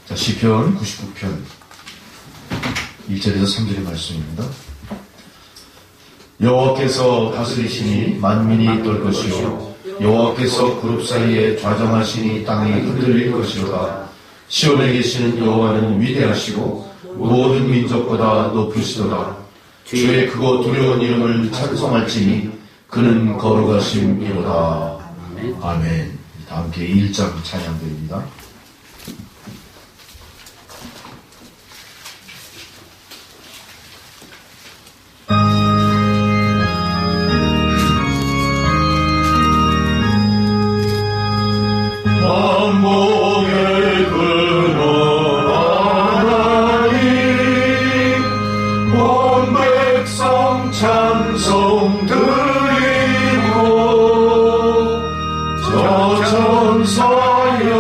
자, 시편 99편 1절에서 3절의 말씀입니다. 여호와께서 다스리시니 만민이 떨 것이요 여호와께서 그룹 사이에 좌정하시니 땅이 흔들릴 것이로다. 시온에 계시는 여호와는 위대하시고 모든 민족보다 높으시도다. 주의 크고 두려운 이름을 찬송할지니 그는 거룩하심이로다. 아멘. 다 함께 1장 찬양드립니다. 만복의 근원 하나님 온 백성 찬송 드리고 저 천사여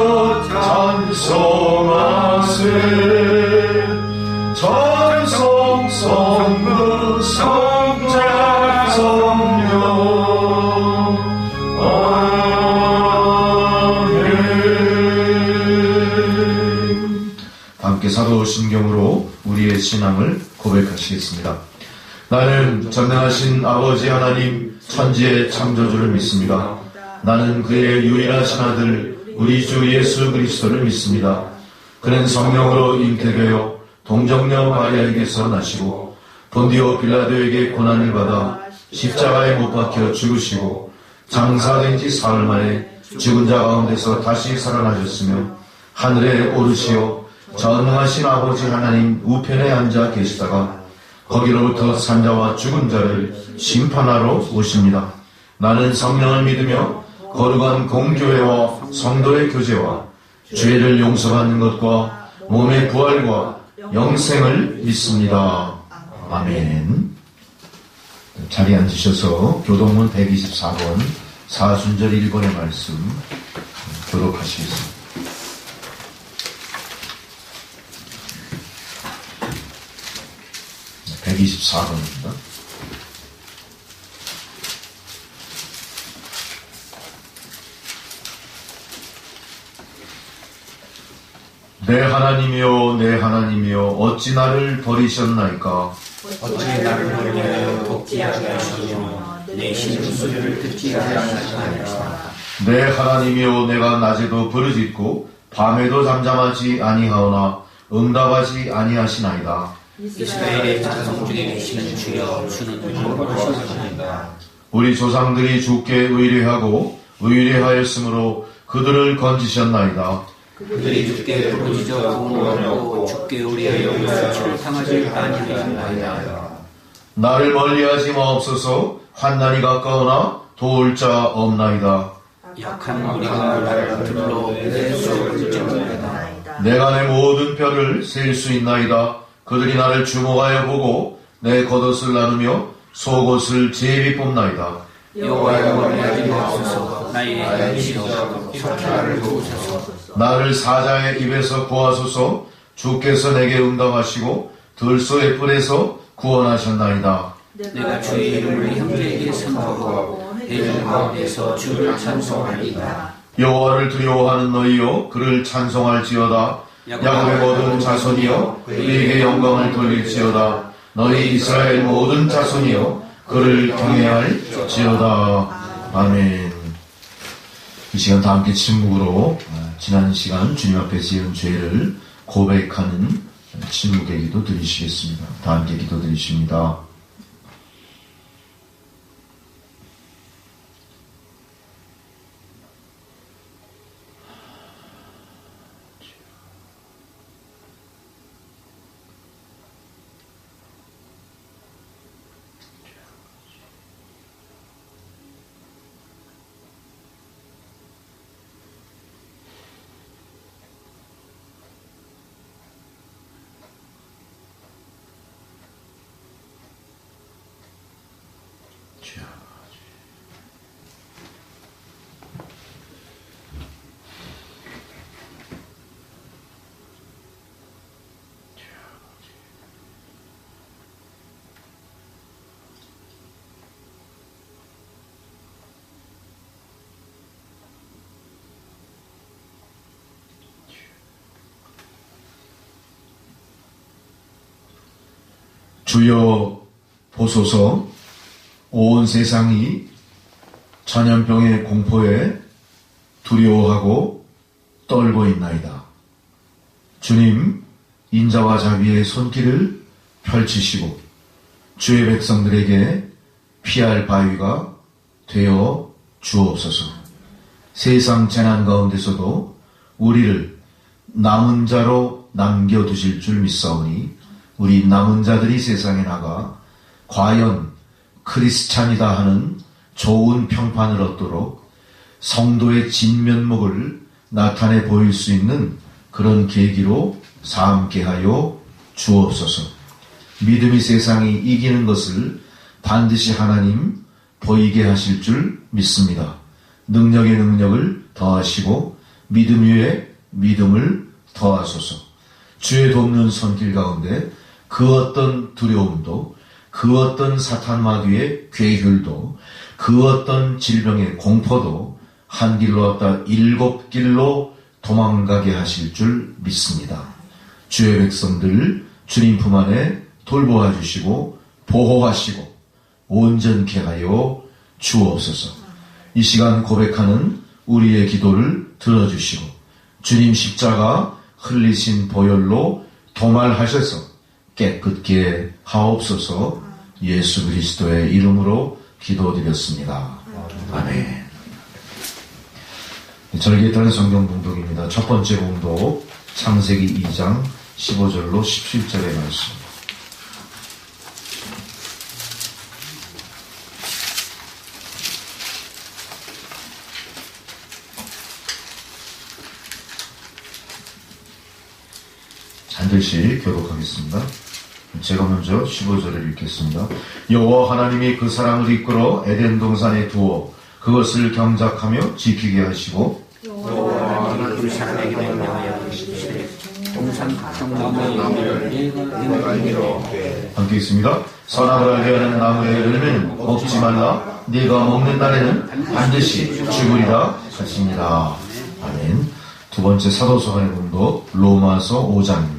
찬송하세 찬송 성부 성자 성령 함께 사도신경으로 우리의 신앙을 고백하시겠습니다. 나는 전능하신 아버지 하나님 천지의 창조주를 믿습니다. 나는 그의 유일하신 아들 우리 주 예수 그리스도를 믿습니다. 그는 성령으로 잉태되어 동정녀 마리아에게서 나시고 본디오 빌라도에게 고난을 받아 십자가에 못 박혀 죽으시고 장사된 지 사흘 만에 죽은 자 가운데서 다시 살아나셨으며 하늘에 오르시어 전능하신 아버지 하나님 우편에 앉아 계시다가 거기로부터 산자와 죽은 자를 심판하러 오십니다. 나는 성령을 믿으며 거룩한 공교회와 성도의 교제와 죄를 용서받는 것과 몸의 부활과 영생을 믿습니다. 아멘. 자리에 앉으셔서 교동문 124번 사순절 1번의 말씀 교독하시겠습니다. 124번입니다. 내 하나님이여 내 하나님이여 어찌 나를 버리셨나이까. 어찌 나를 버리려 돕지하게 하시며 내 신음소리를 듣지 아니하시나이까. 내 하나님이여 내가 낮에도 부르짖고 밤에도 잠잠하지 아니하오나 응답하지 아니하시나이다. 이스라엘의 자손 중에 계시는 주여 주는 거룩하시옵소이다. 우리 조상들이 주께 의뢰하고 의뢰하였으므로 그들을 건지셨나이다. 그들이 주께 부르짖어 구원하고 주께 의뢰하여 수치를 당하지 아니하였나이다. 나를 멀리하지 마옵소서. 환난이 가까우나 도울 자 없나이다. 약한 우리가 나를 들러 내서 굴절나이다. 내가 내 모든 뼈를 셀 수 있나이다. 그들이 나를 주목하여 보고 내 겉옷을 나누며 속옷을 제비 뽑나이다. 여호와여 멀리하지 마옵소서. 나의 이시여 속히 나를 도우소서. 나를 사자의 입에서 구하소서. 주께서 내게 응답하시고 들소의 뿔에서 구원하셨나이다. 내가 주의 이름을 형제에게 선포하고 대중 가운데서 주를 찬송하리이다. 여호와를 두려워하는 너희여 그를 찬송할지어다. 야곱의 모든 자손이여 그에게 영광을 돌릴지어다. 너희 이스라엘 모든 자손이여 그를 경외할지어다. 아멘. 이 시간 다 함께 침묵으로 지난 시간 주님 앞에 지은 죄를 고백하는 침묵의 기도 드리시겠습니다. 다 함께 기도 드리십니다. 주여 보소서. 온 세상이 전염병의 공포에 두려워하고 떨고 있나이다. 주님, 인자와 자비의 손길을 펼치시고 주의 백성들에게 피할 바위가 되어 주옵소서. 세상 재난 가운데서도 우리를 남은 자로 남겨두실 줄 믿사오니 우리 남은 자들이 세상에 나가 과연 크리스찬이다 하는 좋은 평판을 얻도록 성도의 진면목을 나타내 보일 수 있는 그런 계기로 삼게 하여 주옵소서. 믿음이 세상이 이기는 것을 반드시 하나님 보이게 하실 줄 믿습니다. 능력의 능력을 더하시고 믿음 위에 믿음을 더하소서. 주의 돕는 손길 가운데 그 어떤 두려움도, 그 어떤 사탄 마귀의 괴휼도, 그 어떤 질병의 공포도 한 길로 왔다 7길로 도망가게 하실 줄 믿습니다. 주의 백성들 주님 품 안에 돌보아 주시고 보호하시고 온전케 하여 주옵소서. 이 시간 고백하는 우리의 기도를 들어주시고 주님 십자가 흘리신 보혈로 도말하셔서 깨끗게 하옵소서. 예수 그리스도의 이름으로 기도드렸습니다. 아멘. 절기에 성경 봉독입니다. 첫 번째 봉독 창세기 2장 15절로 17절의 말씀. 한 절씩 교독하겠습니다. 제가 먼저 15절을 읽겠습니다. 여호와 하나님이 그 사람을 이끌어 에덴 동산에 두어 그것을 경작하며 지키게 하시고 여호와 그 사람에게 명령하여 이르시되 동산 나무의 내가 이르러 함께 있습니다. 선악을 알게 하는 나무의 열매는 먹지 말라. 네가 먹는 날에는 반드시 죽으리라 하십니다. 아멘. 두 번째 사도서관의 공독 로마서 5장입니다.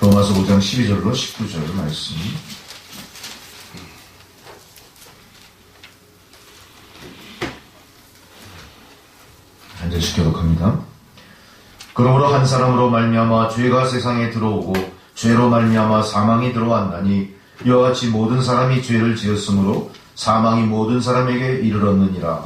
로마서 5장 12절로 19절 말씀. 한 절씩 교독합니다. 그러므로 한 사람으로 말미암아 죄가 세상에 들어오고 죄로 말미암아 사망이 들어왔나니 이와 같이 모든 사람이 죄를 지었으므로 사망이 모든 사람에게 이르렀느니라.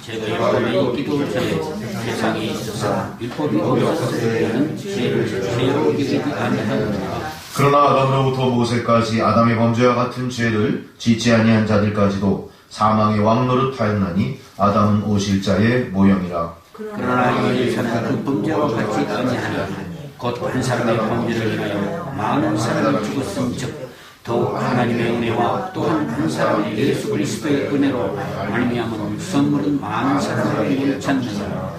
제가 율법이 있기도 전에 세상에 있어서 율법이 없었을 때는 죄를 죄로 이기지 아니하였느니라. 그러나 아담으로부터 모세까지 아담의 범죄와 같은 죄를 짓지 아니한 자들까지도 사망의 왕노릇하였나니 아담은 오실자의 모형이라. 그러나 이 사람은 그 범죄와 같이 아니하니 곧 한 사람의 범죄를 인하여 많은 사람이 죽었음즉 더욱 하나님의 은혜와 또한 한 사람의 예수 그리스도의 은혜로 말미암은 선물은 많은 사람을 잃지 않느니라.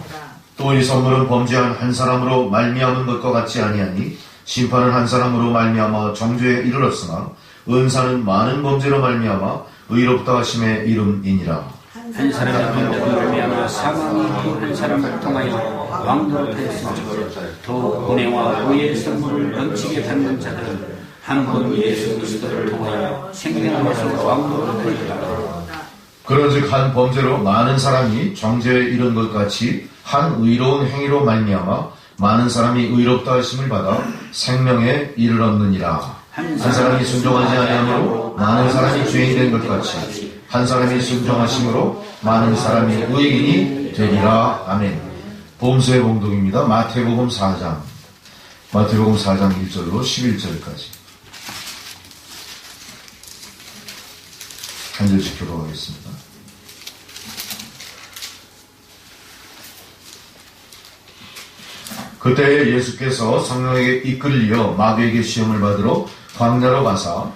또 이 선물은 범죄한 한 사람으로 말미암은 것과 같지 아니하니 심판은 한 사람으로 말미암아 정죄에 이르렀으나 은사는 많은 범죄로 말미암아 의롭다 하심의 이름이니라. 한 사람의 범죄로 말미암아 사망이 또 한 사람을 통하여 왕노릇하였으므로 더욱 은혜와 의의 선물을 넘치게 받는 자들은 한 번 예수 그리스도를 통하여 생명에서 왕노릇하리라. 그런즉 한 범죄로 많은 사람이 정죄에 이른 것 같이 한 의로운 행위로 말미암아 많은 사람이 의롭다 하심을 받아 생명에 이르렀느니라. 한 사람이 순종하지 아니하므로 많은 사람이 죄인 된 것 같이 한 사람이 순종하심으로 많은 사람이 의인이 되리라. 아멘. 보험서의 봉독입니다. 마태복음 4장 1절로 11절까지 한 절씩 교독하겠습니다. 그때 예수께서 성령에게 이끌려 마귀에게 시험을 받으러 광야로 가사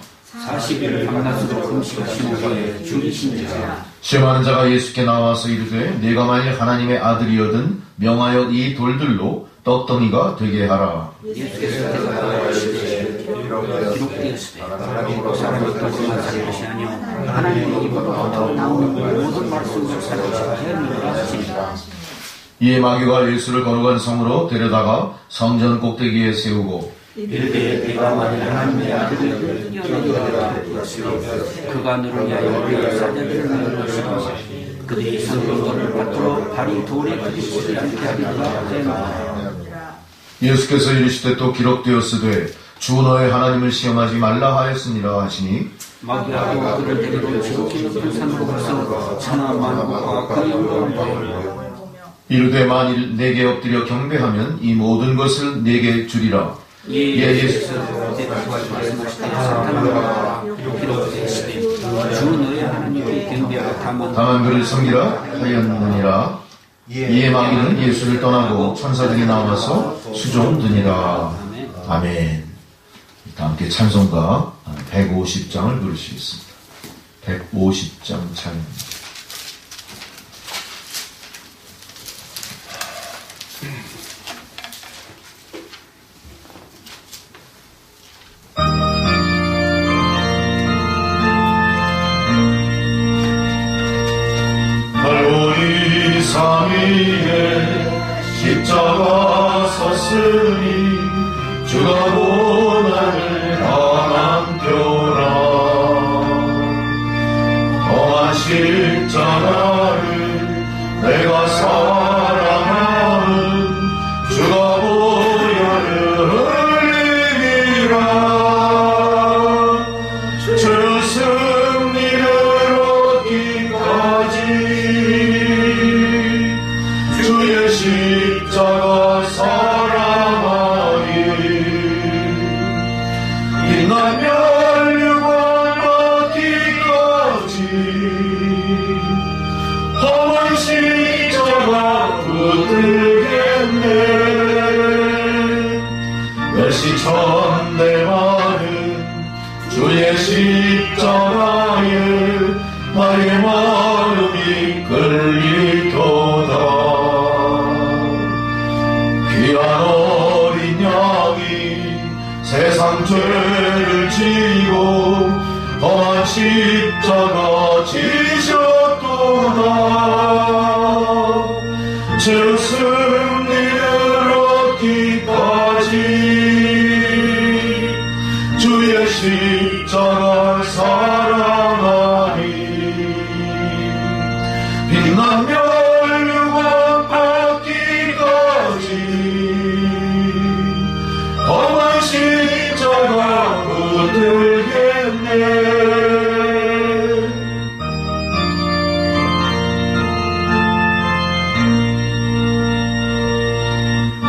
40일 밤낮으로 금식하신 후에 죽이신지라. 시험하는 자가 예수께 나와서 이르되 네가 만일 하나님의 아들이거든 명하여 이 돌들로 떡덩이가 되게 하라. 예수께서 대답하시되 기록되었으되 사람이 떡으로만 살 것이 아니요 하나님의 입으로부터 나오는 모든 말씀을 살 것이라 하였느니라 하시니라. 이에 마귀가 예수를 거룩한 성으로 데려다가 성전 꼭대기에 세우고 이르되 내가 만일 하나님의 아들을 뛰어내리라 그가 너를 위하여 그의 사자들을 낳을 것이라 그들이 성경거를 받들어 발이 돌에 부딪히지 않게 하리라 하였노라. 예수께서 이르시되 또 기록되었으되 주 너의 하나님을 시험하지 말라 하였으니라 하시니 마귀하고 그를 데리러 지극히 높은 산으로 가서 천하 만국과 그 영광을 보이고 이르되 만일 내게 엎드려 경배하면 이 모든 것을 내게 주리라. 예수께서 말씀하시되 사탄아 기록되시되 주 너의 하나님께 경배하라 다만 그를 섬기라 하였느니라. 이에 마귀는 예수를 떠나고 천사들이 나와서 수종드니라. 아멘. 다 함께 찬송가 150장을 부르시겠습니다. 150장 찬양입니다. 갈보리 삼위에 십자가 섰으니 주가 고난을 당함표라. 험한 십자가를 내가 사랑하는 주가 보혈을 흘리리라. 주 승리를 얻기까지 주의 십자가 사랑하리. 빛나며 멸류관 받기까지 험한 십자가 붙들겠네. 멸시천대 많은 주의 십자가에 나의 마음이 끌리도다. 귀한 어린 양이 세상 죄를 지고 험한 십자가 지셨도다. 주 승리를 얻기까지 주의 십자가 사랑하리. 빛나며 멸류관 받기까지 험한 십자가 붙들겠네.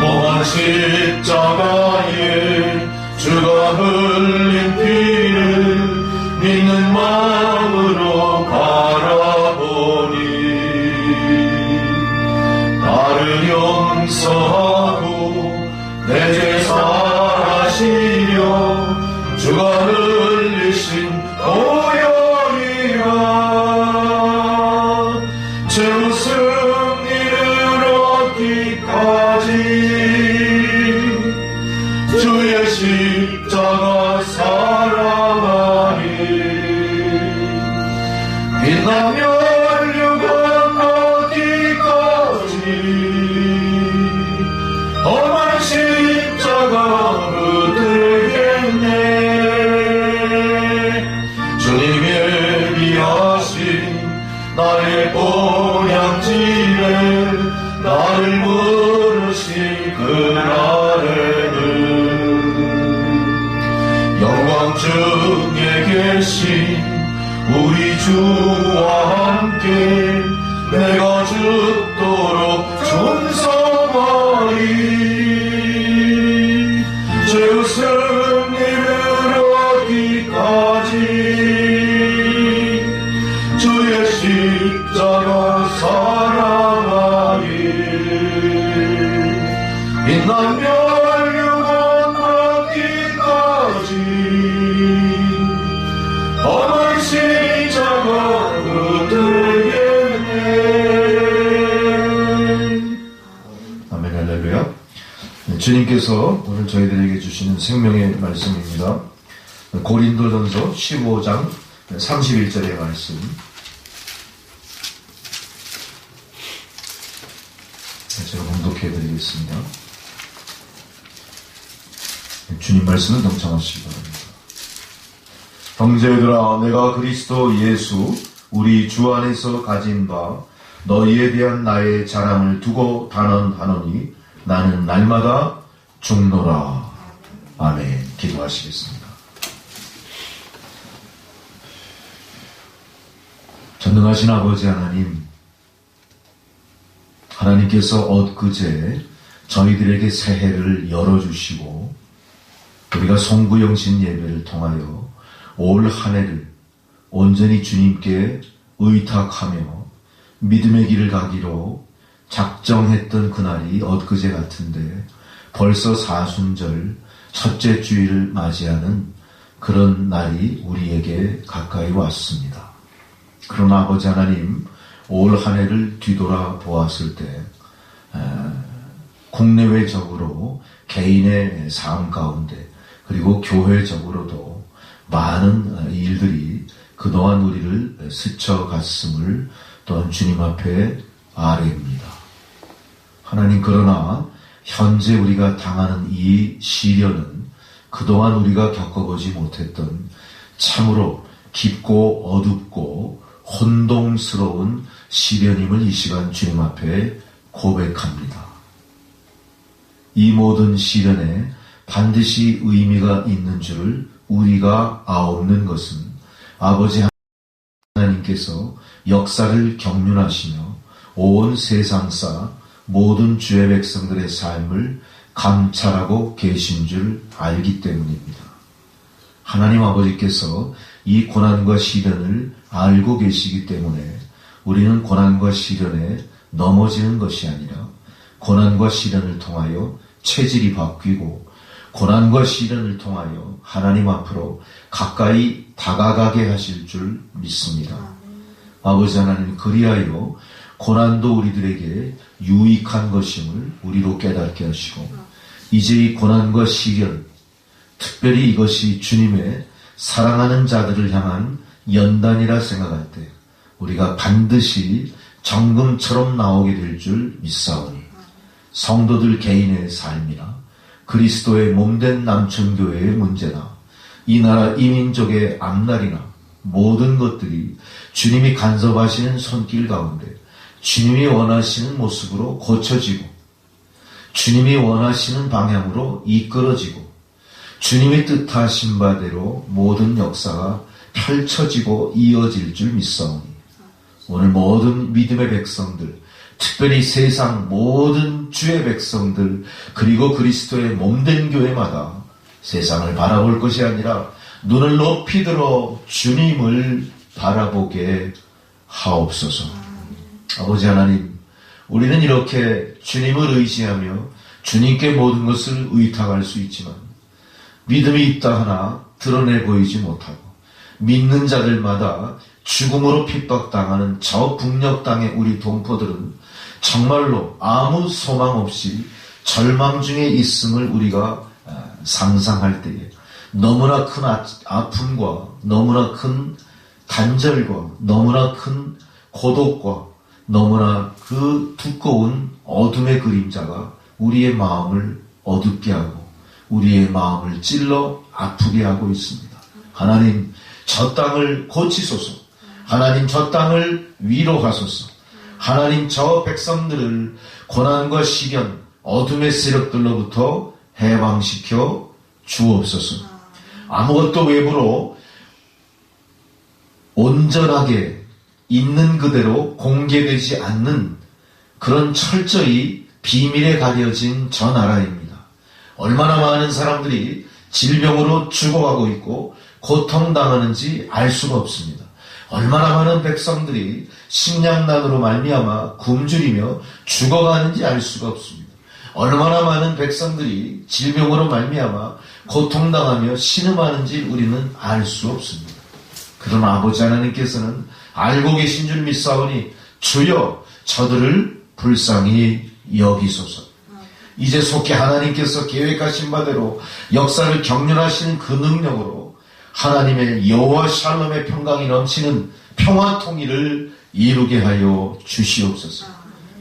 험한 십자가에 주가 흘린 피를 믿는 마음으로 바라보니 나를 용서하고 내 죄 사하시려 주가 흘리신 보혈이라. 주 승리를 얻기까지 주의 십자가 사랑하리. 빛나며 멸류관 받기까지 험한 십자가 붙들겠네. 주님 예비하신 나의 본향집에 나를 부르신 그날에는 영광 중에 계신 우리 주와 함께 내가 죽도록 충성하리. 주 승리를 얻기까지 주의 십자가 사랑하리. 빛나며 멸류관 받기까지 험한 십자가 붙들겠네. 아멘. 할렐루야. 주님께서 오늘 저희들에게 주시는 생명의 말씀입니다. 고린도전서 15장 31절의 말씀. 제가 봉독해 드리겠습니다. 주님 말씀을 동참하시기 바랍니다. 형제들아, 내가 그리스도 예수 우리 주 안에서 가진 바 너희에 대한 나의 자랑을 두고 단언하노니 나는 날마다 죽노라. 아멘. 기도하시겠습니다. 전능하신 아버지 하나님, 하나님께서 엊그제 저희들에게 새해를 열어주시고 우리가 송구영신 예배를 통하여 올 한 해를 온전히 주님께 의탁하며 믿음의 길을 가기로 작정했던 그날이 엊그제 같은데 벌써 사순절 첫째 주일을 맞이하는 그런 날이 우리에게 가까이 왔습니다. 그러나 아버지 하나님, 올 한 해를 뒤돌아 보았을 때 국내외적으로 개인의 삶 가운데 그리고 교회적으로도 많은 일들이 그동안 우리를 스쳐갔음을 또한 주님 앞에 아뢰입니다. 하나님, 그러나 현재 우리가 당하는 이 시련은 그동안 우리가 겪어보지 못했던 참으로 깊고 어둡고 혼동스러운 시련임을 이 시간 주님 앞에 고백합니다. 이 모든 시련에 반드시 의미가 있는 줄을 우리가 아옵는 것은 아버지 하나님께서 역사를 경륜하시며 온 세상사 모든 주의 백성들의 삶을 감찰하고 계신 줄 알기 때문입니다. 하나님 아버지께서 이 고난과 시련을 알고 계시기 때문에 우리는 고난과 시련에 넘어지는 것이 아니라 고난과 시련을 통하여 체질이 바뀌고 고난과 시련을 통하여 하나님 앞으로 가까이 다가가게 하실 줄 믿습니다. 아버지 하나님, 그리하여 고난도 우리들에게 유익한 것임을 우리로 깨닫게 하시고 이제 이 고난과 시련, 특별히 이것이 주님의 사랑하는 자들을 향한 연단이라 생각할 때 우리가 반드시 정금처럼 나오게 될 줄 믿사오니 성도들 개인의 삶이나 그리스도의 몸된 남천교회의 문제나 이 나라 이민족의 앞날이나 모든 것들이 주님이 간섭하시는 손길 가운데 주님이 원하시는 모습으로 고쳐지고 주님이 원하시는 방향으로 이끌어지고 주님이 뜻하신 바대로 모든 역사가 펼쳐지고 이어질 줄 믿사오니 오늘 모든 믿음의 백성들, 특별히 세상 모든 주의 백성들 그리고 그리스도의 몸된 교회마다 세상을 바라볼 것이 아니라 눈을 높이 들어 주님을 바라보게 하옵소서. 아버지 하나님, 우리는 이렇게 주님을 의지하며 주님께 모든 것을 의탁할 수 있지만 믿음이 있다 하나 드러내 보이지 못하고 믿는 자들마다 죽음으로 핍박당하는 저 북녘 땅의 우리 동포들은 정말로 아무 소망 없이 절망 중에 있음을 우리가 상상할 때에 너무나 큰 아픔과 너무나 큰 단절과 너무나 큰 고독과 너무나 그 두꺼운 어둠의 그림자가 우리의 마음을 어둡게 하고 우리의 마음을 찔러 아프게 하고 있습니다. 하나님, 저 땅을 고치소서. 하나님, 저 땅을 위로하소서. 하나님, 저 백성들을 고난과 시련, 어둠의 세력들로부터 해방시켜 주옵소서. 아무것도 외부로 온전하게 있는 그대로 공개되지 않는 그런 철저히 비밀에 가려진 저 나라입니다. 얼마나 많은 사람들이 질병으로 죽어가고 있고 고통당하는지 알 수가 없습니다. 얼마나 많은 백성들이 식량난으로 말미암아 굶주리며 죽어가는지 알 수가 없습니다. 얼마나 많은 백성들이 질병으로 말미암아 고통당하며 신음하는지 우리는 알 수 없습니다. 그러나 아버지 하나님께서는 알고 계신 줄 믿사오니 주여 저들을 불쌍히 여기소서. 이제 속히 하나님께서 계획하신 바대로 역사를 경륜하시는 그 능력으로 하나님의 여호와 샬롬의 평강이 넘치는 평화 통일을 이루게 하여 주시옵소서.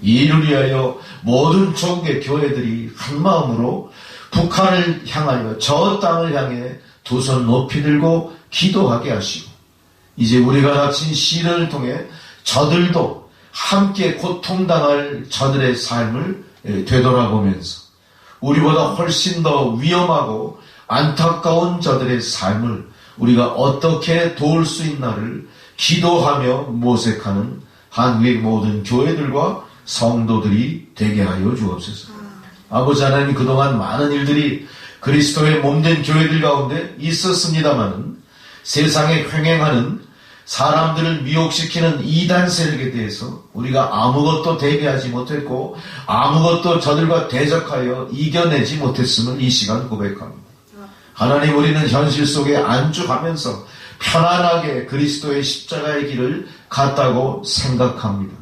이를 위하여 모든 전국의 교회들이 한마음으로 북한을 향하여 저 땅을 향해 두 손 높이 들고 기도하게 하시고, 이제 우리가 닥친 시련을 통해 저들도 함께 고통당할 저들의 삶을 되돌아보면서 우리보다 훨씬 더 위험하고 안타까운 저들의 삶을 우리가 어떻게 도울 수 있나를 기도하며 모색하는 한국의 모든 교회들과 성도들이 되게 하여 주옵소서. 아버지 하나님, 그동안 많은 일들이 그리스도의 몸된 교회들 가운데 있었습니다마는 세상에 횡행하는 사람들을 미혹시키는 이단 세력에 대해서 우리가 아무것도 대비하지 못했고 아무것도 저들과 대적하여 이겨내지 못했음을 이 시간 고백합니다. 하나님, 우리는 현실 속에 안주하면서 편안하게 그리스도의 십자가의 길을 갔다고 생각합니다.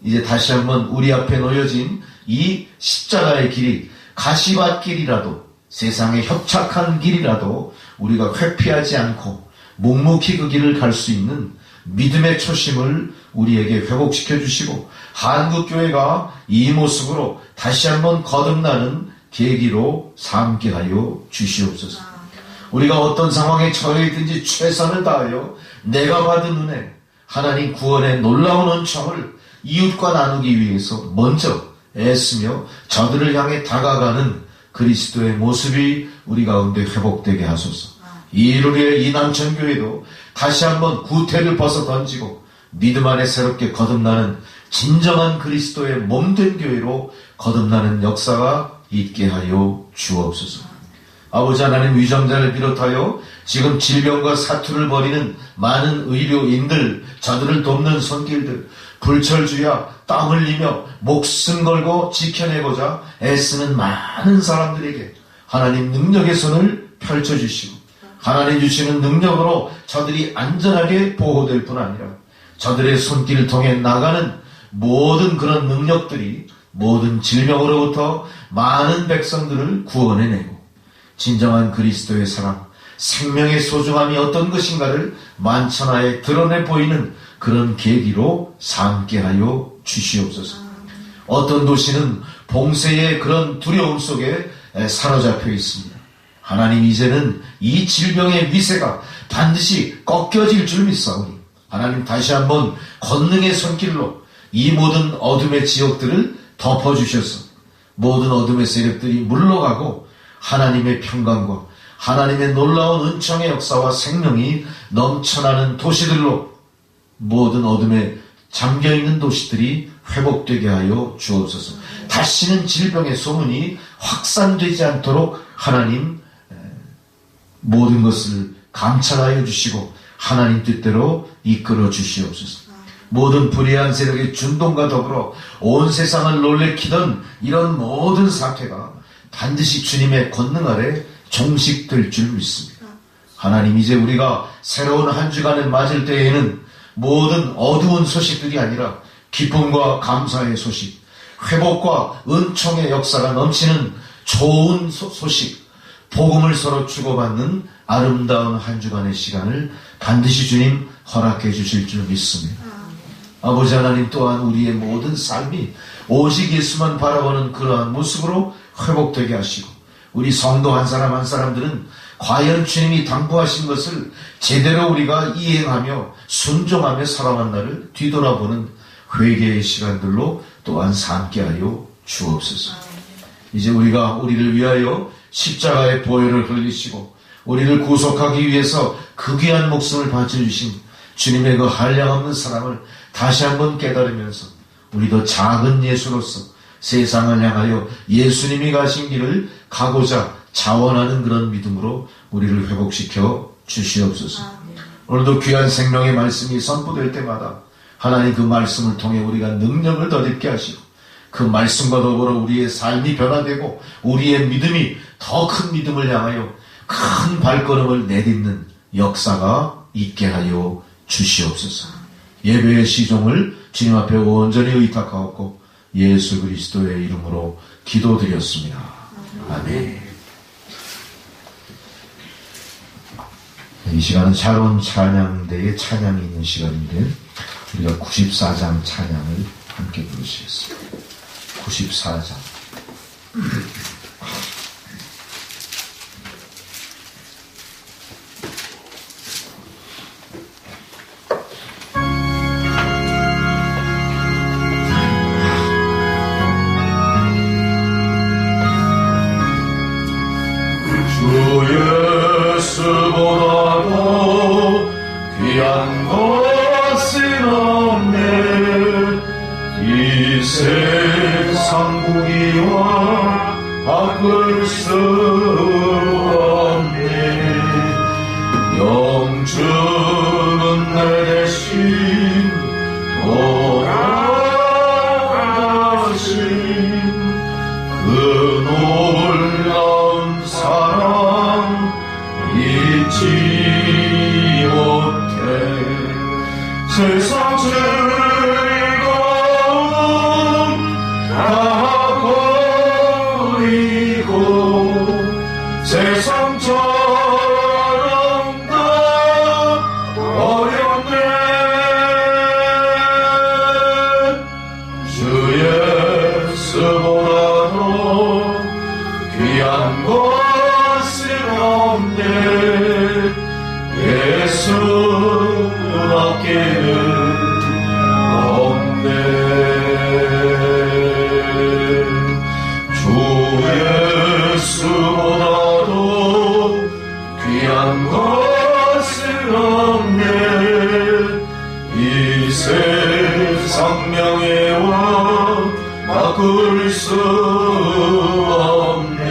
이제 다시 한번 우리 앞에 놓여진 이 십자가의 길이 가시밭길이라도, 세상의 협착한 길이라도 우리가 회피하지 않고 묵묵히 그 길을 갈 수 있는 믿음의 초심을 우리에게 회복시켜 주시고, 한국교회가 이 모습으로 다시 한번 거듭나는 계기로 삼게 하여 주시옵소서. 우리가 어떤 상황에 처해 있든지 최선을 다하여 내가 받은 은혜, 하나님 구원의 놀라운 은총을 이웃과 나누기 위해서 먼저 애쓰며 저들을 향해 다가가는 그리스도의 모습이 우리 가운데 회복되게 하소서. 이 일을 위해 이 남천교회도 다시 한번 구태를 벗어 던지고 믿음 안에 새롭게 거듭나는 진정한 그리스도의 몸된 교회로 거듭나는 역사가 있게 하여 주옵소서. 아버지 하나님, 위정자를 비롯하여 지금 질병과 사투를 벌이는 많은 의료인들, 저들을 돕는 손길들, 불철주야 땀 흘리며 목숨 걸고 지켜내고자 애쓰는 많은 사람들에게 하나님 능력의 손을 펼쳐주시고, 하나님 주시는 능력으로 저들이 안전하게 보호될 뿐 아니라 저들의 손길을 통해 나가는 모든 그런 능력들이 모든 질병으로부터 많은 백성들을 구원해내고 진정한 그리스도의 사랑, 생명의 소중함이 어떤 것인가를 만천하에 드러내 보이는 그런 계기로 삼게 하여 주시옵소서. 어떤 도시는 봉쇄의 그런 두려움 속에 사로잡혀 있습니다. 하나님, 이제는 이 질병의 위세가 반드시 꺾여질 줄 믿사오니 하나님, 다시 한번 권능의 손길로 이 모든 어둠의 지역들을 덮어주셔서 모든 어둠의 세력들이 물러가고 하나님의 평강과 하나님의 놀라운 은총의 역사와 생명이 넘쳐나는 도시들로 모든 어둠에 잠겨있는 도시들이 회복되게 하여 주옵소서. 다시는 질병의 소문이 확산되지 않도록 하나님 모든 것을 감찰하여 주시고 하나님 뜻대로 이끌어 주시옵소서. 모든 불의한 세력의 준동과 더불어 온 세상을 놀래키던 이런 모든 사태가 반드시 주님의 권능 아래 종식될 줄 믿습니다. 하나님, 이제 우리가 새로운 한 주간을 맞을 때에는 모든 어두운 소식들이 아니라 기쁨과 감사의 소식, 회복과 은총의 역사가 넘치는 좋은 소식, 복음을 서로 주고받는 아름다운 한 주간의 시간을 반드시 주님 허락해 주실 줄 믿습니다. 아버지 하나님, 또한 우리의 모든 삶이 오직 예수만 바라보는 그러한 모습으로 회복되게 하시고, 우리 성도 한 사람 한 사람들은 과연 주님이 당부하신 것을 제대로 우리가 이행하며 순종하며 살아간 날을 뒤돌아보는 회개의 시간들로 또한 삼게 하여 주옵소서. 이제 우리가 우리를 위하여 십자가의 보혈을 흘리시고 우리를 구속하기 위해서 그 귀한 목숨을 바쳐주신 주님의 그 한량없는 사랑을 다시 한번 깨달으면서 우리도 작은 예수로서 세상을 향하여 예수님이 가신 길을 가고자 자원하는 그런 믿음으로 우리를 회복시켜 주시옵소서. 오늘도 귀한 생명의 말씀이 선포될 때마다 하나님 그 말씀을 통해 우리가 능력을 덧입게 하시고 그 말씀과 더불어 우리의 삶이 변화되고 우리의 믿음이 더 큰 믿음을 향하여 큰 발걸음을 내딛는 역사가 있게 하여 주시옵소서. 예배의 시종을 주님 앞에 온전히 의탁하옵고 예수 그리스도의 이름으로 기도드렸습니다. 아멘. 이 시간은 샤론 찬양대의 찬양이 있는 시간인데 우리가 94장 찬양을 함께 부르시겠습니다. 64장. 예수보다도 귀한 것은 없네. 이 세상 부귀와 바꿀 수 없네. 영주는 내 대신 돌아가신 그 놀라운 사랑 잊지 못해. 세상 즐거움 다 버리고 세상처럼 다 어렵네. 주 예수보다도 귀한 것은 없네. 예수밖에는 없네. 주 예수보다도 귀한 것은 없네. 이 세상 명예와 바꿀 수 없네.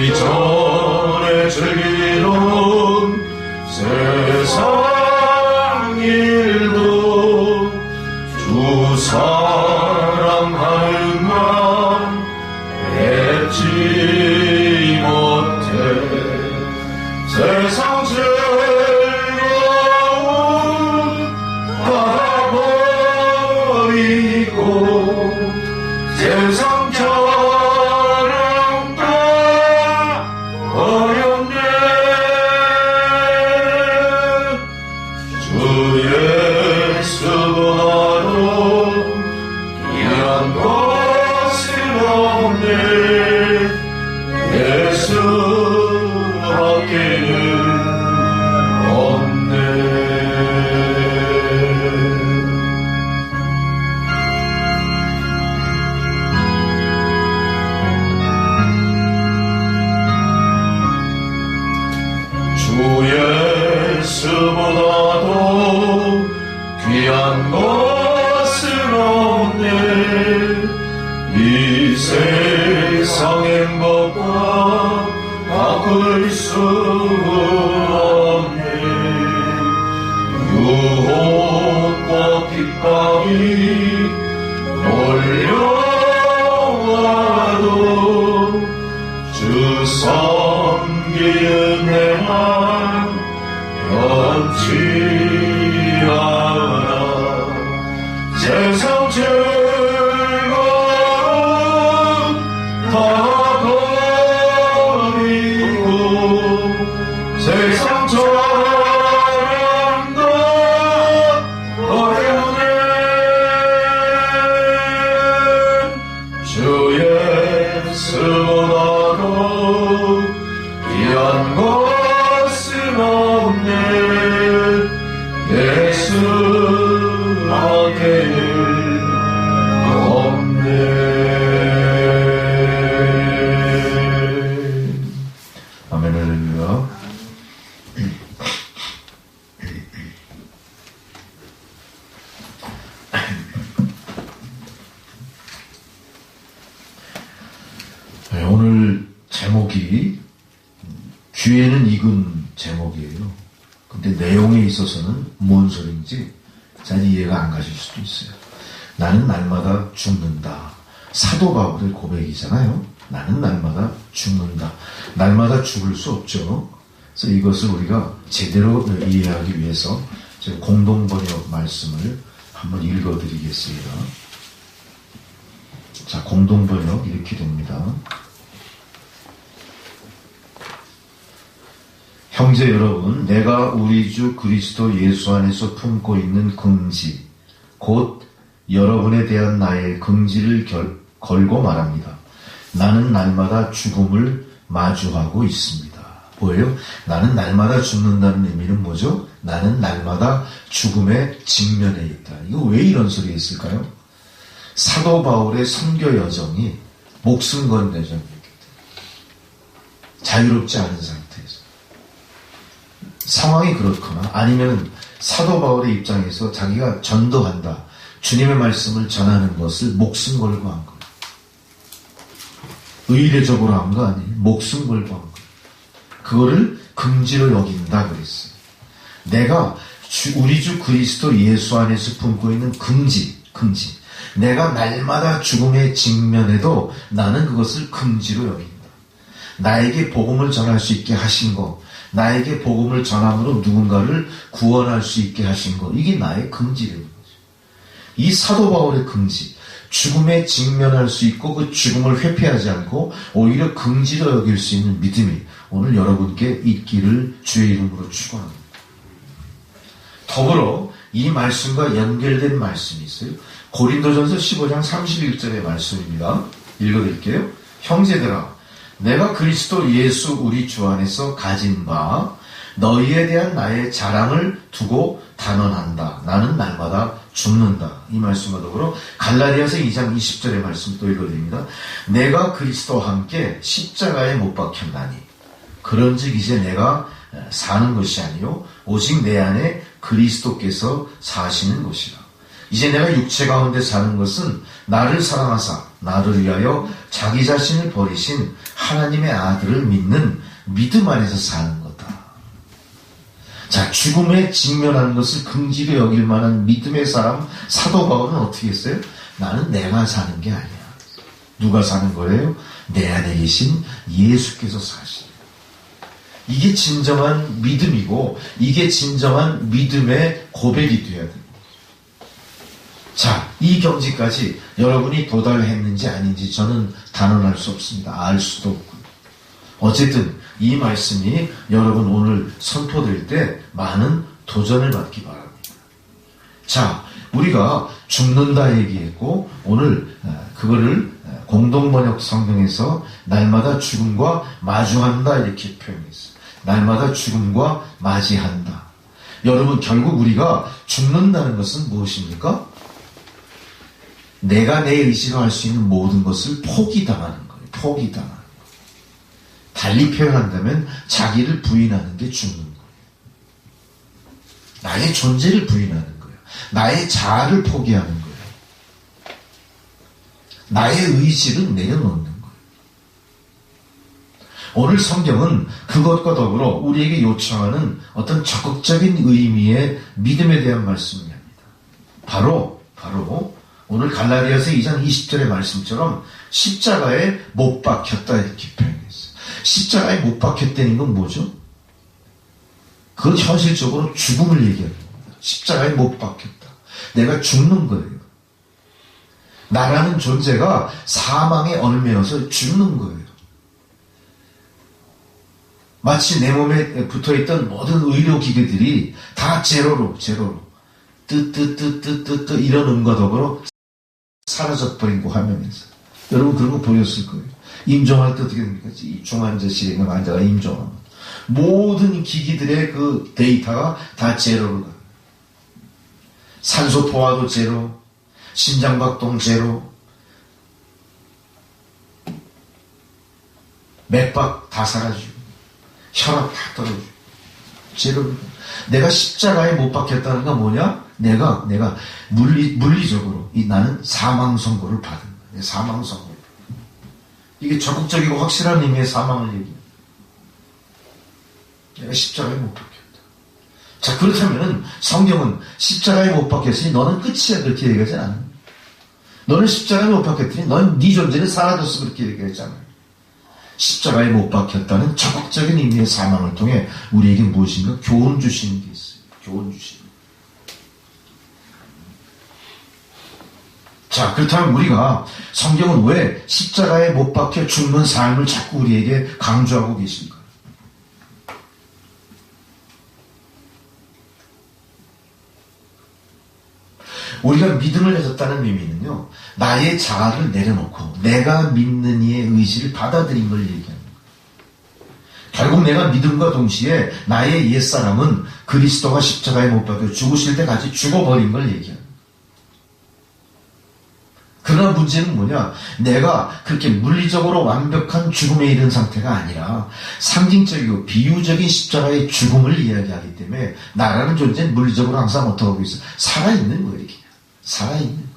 이전에 즐기던 세상 일도 주 사랑하는 맘 잊지 못해. 세상 즐거움 다 버리고 세상처럼 다 어렵네. 주 예수보다도 귀한 것은 없네. 예수밖에는 없네. 주 예수보다도 귀한 것은 없네. 이 세상 행복과 바꿀 수 없네. 유혹과 핍박이 몰려와도 주 섬기는 내 맘 변치 않아. 세상 즐거움 다 버리고 세상처럼 다 어렵네. 주 예수보다도 귀한 것은 없네. 예수밖에는 없네. 아멘. 할렐루야. 네, 오늘 제목이 귀에는 익은 제목이에요. 근데 내용에 있어서는 뭔 소리인지 잘 이해가 안 가실 수도 있어요. 나는 날마다 죽는다. 사도 바울의 고백이잖아요. 나는 날마다 죽는다. 날마다 죽을 수 없죠. 그래서 이것을 우리가 제대로 이해하기 위해서 제가 공동번역 말씀을 한번 읽어드리겠습니다. 자, 공동번역 이렇게 됩니다. 형제 여러분, 내가 우리 주 그리스도 예수 안에서 품고 있는 긍지 곧 여러분에 대한 나의 긍지를 걸고 말합니다. 나는 날마다 죽음을 마주하고 있습니다. 뭐예요? 나는 날마다 죽는다는 의미는 뭐죠? 나는 날마다 죽음에 직면해 있다. 이거 왜 이런 소리 했을까요? 사도 바울의 선교 여정이 목숨 건 여정이기 때문에 자유롭지 않은 상태에서 상황이 그렇거나 아니면 사도 바울의 입장에서 자기가 전도한다, 주님의 말씀을 전하는 것을 목숨 걸고 한 거예요. 의례적으로 한 거 아니에요. 목숨 걸고 한 거예요. 그거를 긍지로 여긴다 그랬어요. 내가 우리 주 그리스도 예수 안에서 품고 있는 긍지. 내가 날마다 죽음에 직면해도 나는 그것을 긍지로 여긴다. 나에게 복음을 전할 수 있게 하신 것, 나에게 복음을 전함으로 누군가를 구원할 수 있게 하신 것, 이게 나의 긍지라는 거죠. 이 사도 바울의 긍지, 죽음에 직면할 수 있고 그 죽음을 회피하지 않고 오히려 긍지로 여길 수 있는 믿음이 오늘 여러분께 있기를 주의 이름으로 축원합니다. 더불어 이 말씀과 연결된 말씀이 있어요. 고린도전서 15장 31절의 말씀입니다. 읽어드릴게요. 형제들아, 내가 그리스도 예수 우리 주 안에서 가진 바 너희에 대한 나의 자랑을 두고 단언한다. 나는 날마다 죽는다. 이 말씀과 더불어 갈라디아서 2장 20절의 말씀 또 읽어드립니다. 내가 그리스도와 함께 십자가에 못 박혔나니 그런즉 이제 내가 사는 것이 아니요 오직 내 안에 그리스도께서 사시는 것이라. 이제 내가 육체 가운데 사는 것은 나를 사랑하사 나를 위하여 자기 자신을 버리신 하나님의 아들을 믿는 믿음 안에서 사는 거다. 자, 죽음에 직면하는 것을 긍지로 여길 만한 믿음의 사람 사도 바울은 어떻게 했어요? 나는 내가 사는 게 아니야. 누가 사는 거예요? 내 안에 계신 예수께서 사시는. 이게 진정한 믿음이고 이게 진정한 믿음의 고백이 되어야 됩니다. 자, 이 경지까지 여러분이 도달했는지 아닌지 저는 단언할 수 없습니다. 알 수도 없고요. 어쨌든 이 말씀이 여러분 오늘 선포될 때 많은 도전을 받기 바랍니다. 자, 우리가 죽는다 얘기했고 오늘 그거를 공동번역 성경에서 날마다 죽음과 마주한다 이렇게 표현했어요. 날마다 죽음과 맞이한다. 여러분 결국 우리가 죽는다는 것은 무엇입니까? 내가 내 의지로 할 수 있는 모든 것을 포기당하는 거예요. 포기당하는 거예요. 달리 표현한다면 자기를 부인하는 게 죽는 거예요. 나의 존재를 부인하는 거예요. 나의 자아를 포기하는 거예요. 나의 의지를 내려놓는 거예요. 오늘 성경은 그것과 더불어 우리에게 요청하는 어떤 적극적인 의미의 믿음에 대한 말씀을 합니다. 바로 오늘 갈라디아서 2장 20절의 말씀처럼 십자가에 못 박혔다 이렇게 표현했어요. 십자가에 못 박혔다는 건 뭐죠? 그건 현실적으로 죽음을 얘기하는 겁니다. 십자가에 못 박혔다. 내가 죽는 거예요. 나라는 존재가 사망에 얽매여서 죽는 거예요. 마치 내 몸에 붙어있던 모든 의료기계들이 다 제로로 뜨뜨뜨뜨뜨뜨 이런 음과 더불어 사라져버린 그 화면에서. 여러분 그런 거 보셨을 거예요. 임종할 때 어떻게 됩니까? 이 중환자실에 있는 환자가 임종하면 모든 기기들의 그 데이터가 다 제로로 가요. 산소 포화도 제로, 심장박동 제로, 맥박 다 사라지고 혈압 다 떨어지고 제로. 내가 십자가에 못 박혔다는 건 뭐냐? 내가 물리적으로 나는 사망 선고를 받은 거예요. 사망 선고. 이게 적극적이고 확실한 의미의 사망을 얘기해요. 내가 십자가에 못 박혔다. 자, 그렇다면 성경은 십자가에 못 박혔으니 너는 끝이야 그렇게 얘기하지 않아요. 너는 십자가에 못 박혔더니 넌 네 존재는 사라졌어 그렇게 얘기하지 않아요. 십자가에 못 박혔다는 적극적인 의미의 사망을 통해 우리에게 무엇인가 교훈 주시는 게 있어요. 교훈 주시는. 자, 그렇다면 우리가 성경은 왜 십자가에 못 박혀 죽는 삶을 자꾸 우리에게 강조하고 계신가? 우리가 믿음을 가졌다는 의미는요, 나의 자아를 내려놓고 내가 믿는 이의 의지를 받아들인 걸 얘기합니다. 결국 내가 믿음과 동시에 나의 옛사람은 그리스도가 십자가에 못 박혀 죽으실 때 같이 죽어버린 걸 얘기합니다. 그러나 문제는 뭐냐? 내가 그렇게 물리적으로 완벽한 죽음에 이른 상태가 아니라 상징적이고 비유적인 십자가의 죽음을 이야기하기 때문에 나라는 존재는 물리적으로 항상 어떻게 하고 있어? 살아있는 거예요, 이렇게. 살아있는 거예요.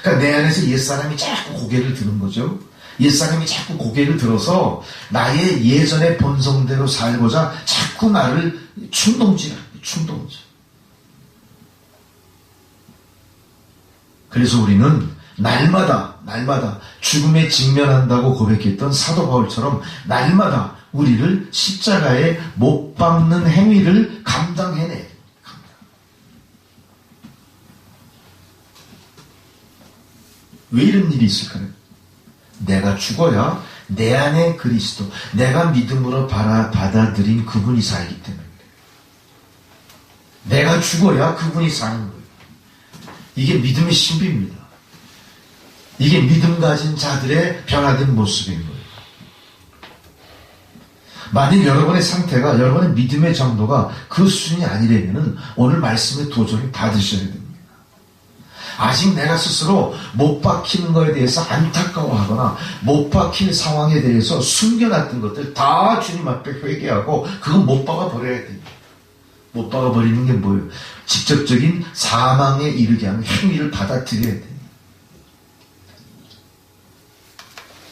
그러니까 내 안에서 옛사람이 자꾸 고개를 드는 거죠. 옛사람이 자꾸 고개를 들어서 나의 예전의 본성대로 살고자 자꾸 나를 충동질합니다. 충동질. 그래서 우리는 날마다 죽음에 직면한다고 고백했던 사도 바울처럼 날마다 우리를 십자가에 못 박는 행위를 감당해내. 왜 이런 일이 있을까요? 내가 죽어야 내 안에 그리스도, 내가 믿음으로 받아들인 그분이 살기 때문에 내가 죽어야 그분이 사는 거예요. 이게 믿음의 신비입니다. 이게 믿음 가진 자들의 변화된 모습인 거예요. 만일 여러분의 상태가, 여러분의 믿음의 정도가 그 수준이 아니라면 오늘 말씀에 도전히 받으셔야 됩니다. 아직 내가 스스로 못 박히는 것에 대해서 안타까워하거나 못 박힐 상황에 대해서 숨겨놨던 것들 다 주님 앞에 회개하고 그건 못 박아버려야 됩니다. 못 박아버리는 게 뭐예요? 직접적인 사망에 이르게 하는 행위를 받아들여야 돼요.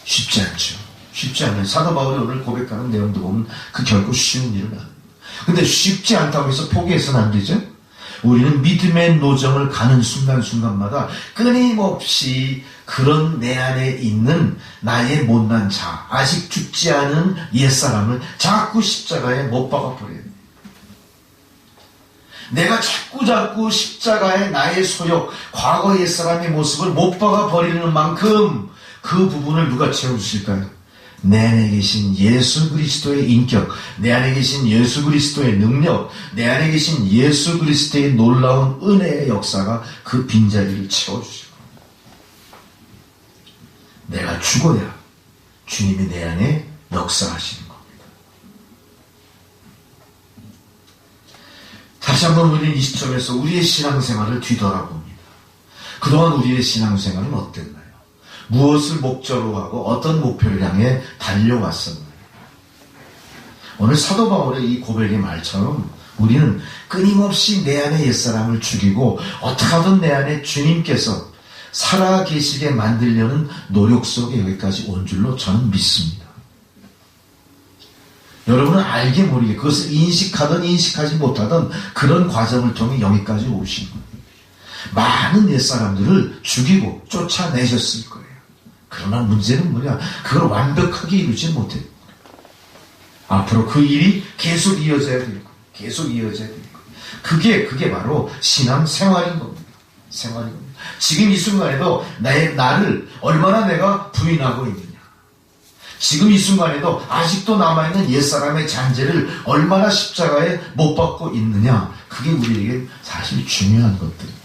쉽지 않죠. 쉽지 않아요. 사도 바울이 오늘 고백하는 내용도 보면 그 결코 쉬운 일은 아니에요. 근데 쉽지 않다고 해서 포기해서는 안 되죠. 우리는 믿음의 노정을 가는 순간순간마다 끊임없이 그런 내 안에 있는 나의 못난 자, 아직 죽지 않은 옛사람을 자꾸 십자가에 못 박아버려야 돼요. 내가 자꾸 십자가에 나의 소욕, 과거 옛사람의 모습을 못 박아버리는 만큼 그 부분을 누가 채워주실까요? 내 안에 계신 예수 그리스도의 인격, 내 안에 계신 예수 그리스도의 능력, 내 안에 계신 예수 그리스도의 놀라운 은혜의 역사가 그 빈자리를 채워주실 겁니다. 내가 죽어야 주님이 내 안에 역사하시는 겁니다. 다시 한번 우리는 이 시점에서 우리의 신앙생활을 뒤돌아봅니다. 그동안 우리의 신앙생활은 어땠나요? 무엇을 목적으로 하고 어떤 목표를 향해 달려왔었나요? 오늘 사도 바울의 이 고백의 말처럼 우리는 끊임없이 내 안에 옛사람을 죽이고 어떻게 하든 내 안에 주님께서 살아계시게 만들려는 노력 속에 여기까지 온 줄로 저는 믿습니다. 여러분은 알게 모르게 그것을 인식하든 인식하지 못하든 그런 과정을 통해 여기까지 오신 거예요. 많은 옛사람들을 죽이고 쫓아내셨을 거예요. 그러나 문제는 뭐냐? 그걸 완벽하게 이루지 못해요. 앞으로 그 일이 계속 이어져야 될 거예요. 계속 이어져야 될 거예요. 그게 바로 신앙생활인 겁니다. 생활인 겁니다. 지금 이 순간에도 나를 얼마나 내가 부인하고 있느냐. 지금 이 순간에도 아직도 남아있는 옛사람의 잔재를 얼마나 십자가에 못 박고 있느냐. 그게 우리에게 사실 중요한 것들입니다.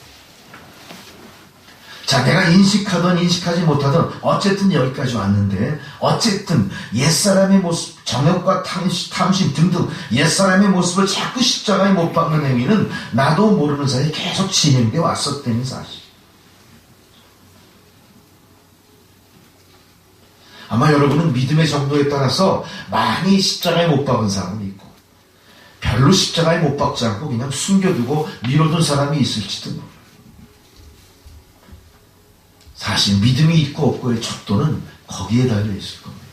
자, 내가 인식하든 인식하지 못하든 어쨌든 여기까지 왔는데 어쨌든 옛사람의 모습, 정욕과 탐심 등등 옛사람의 모습을 자꾸 십자가에 못 박는 행위는 나도 모르는 사이에 계속 진행되어 왔었다는 사실. 아마 여러분은 믿음의 정도에 따라서 많이 십자가에 못 박은 사람이 있고 별로 십자가에 못 박지 않고 그냥 숨겨두고 미뤄둔 사람이 있을지도 모릅니다. 사실 믿음이 있고 없고의 척도는 거기에 달려있을 겁니다.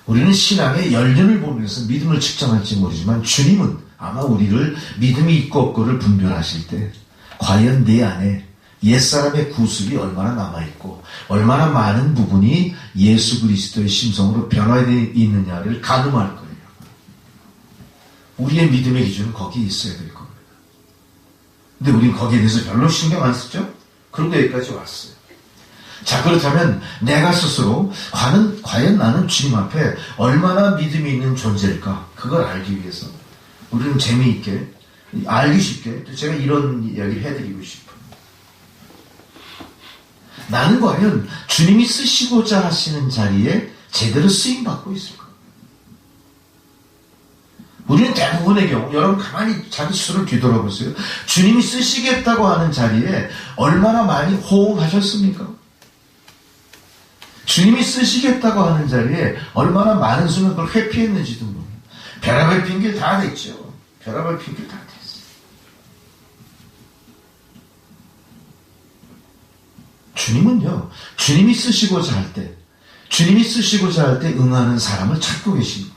우리는 신앙의 연륜을 보면서 믿음을 측정할지 모르지만 주님은 아마 우리를 믿음이 있고 없고를 분별하실 때 과연 내 안에 옛사람의 구습이 얼마나 남아있고 얼마나 많은 부분이 예수 그리스도의 심성으로 변화되어 있느냐를 가늠할 거예요. 우리의 믿음의 기준은 거기에 있어야 될 겁니다. 근데 우리는 거기에 대해서 별로 신경 안 쓰죠? 그런데 여기까지 왔어요. 자, 그렇다면 내가 스스로 과연 나는 주님 앞에 얼마나 믿음이 있는 존재일까? 그걸 알기 위해서 우리는 재미있게, 알기 쉽게 제가 이런 이야기를 해드리고 싶어요. 나는 과연 주님이 쓰시고자 하시는 자리에 제대로 쓰임받고 있을까? 우리는 대부분의 경우, 여러분 가만히 자기 스스로를 뒤돌아보세요. 주님이 쓰시겠다고 하는 자리에 얼마나 많이 호응하셨습니까? 주님이 쓰시겠다고 하는 자리에 얼마나 많은 순간 그걸 회피했는지도 모르고, 별의별 핑계를 다 냈죠. 별의별 핑계를 다 냈어요. 주님은요, 주님이 쓰시고자 할 때 응하는 사람을 찾고 계십니다.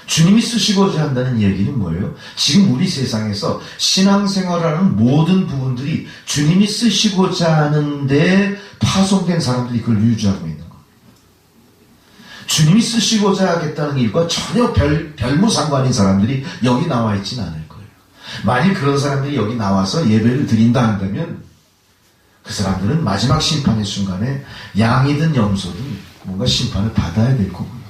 주님이 쓰시고자 한다는 얘기는 뭐예요? 지금 우리 세상에서 신앙생활하는 모든 부분들이 주님이 쓰시고자 하는데 파송된 사람들이 그걸 유지하고 있는 겁니다. 주님이 쓰시고자 하겠다는 일과 전혀 별무상관인 사람들이 여기 나와 있지는 않을 거예요. 만일 그런 사람들이 여기 나와서 예배를 드린다 한다면 그 사람들은 마지막 심판의 순간에 양이든 염소든 뭔가 심판을 받아야 될 거고요.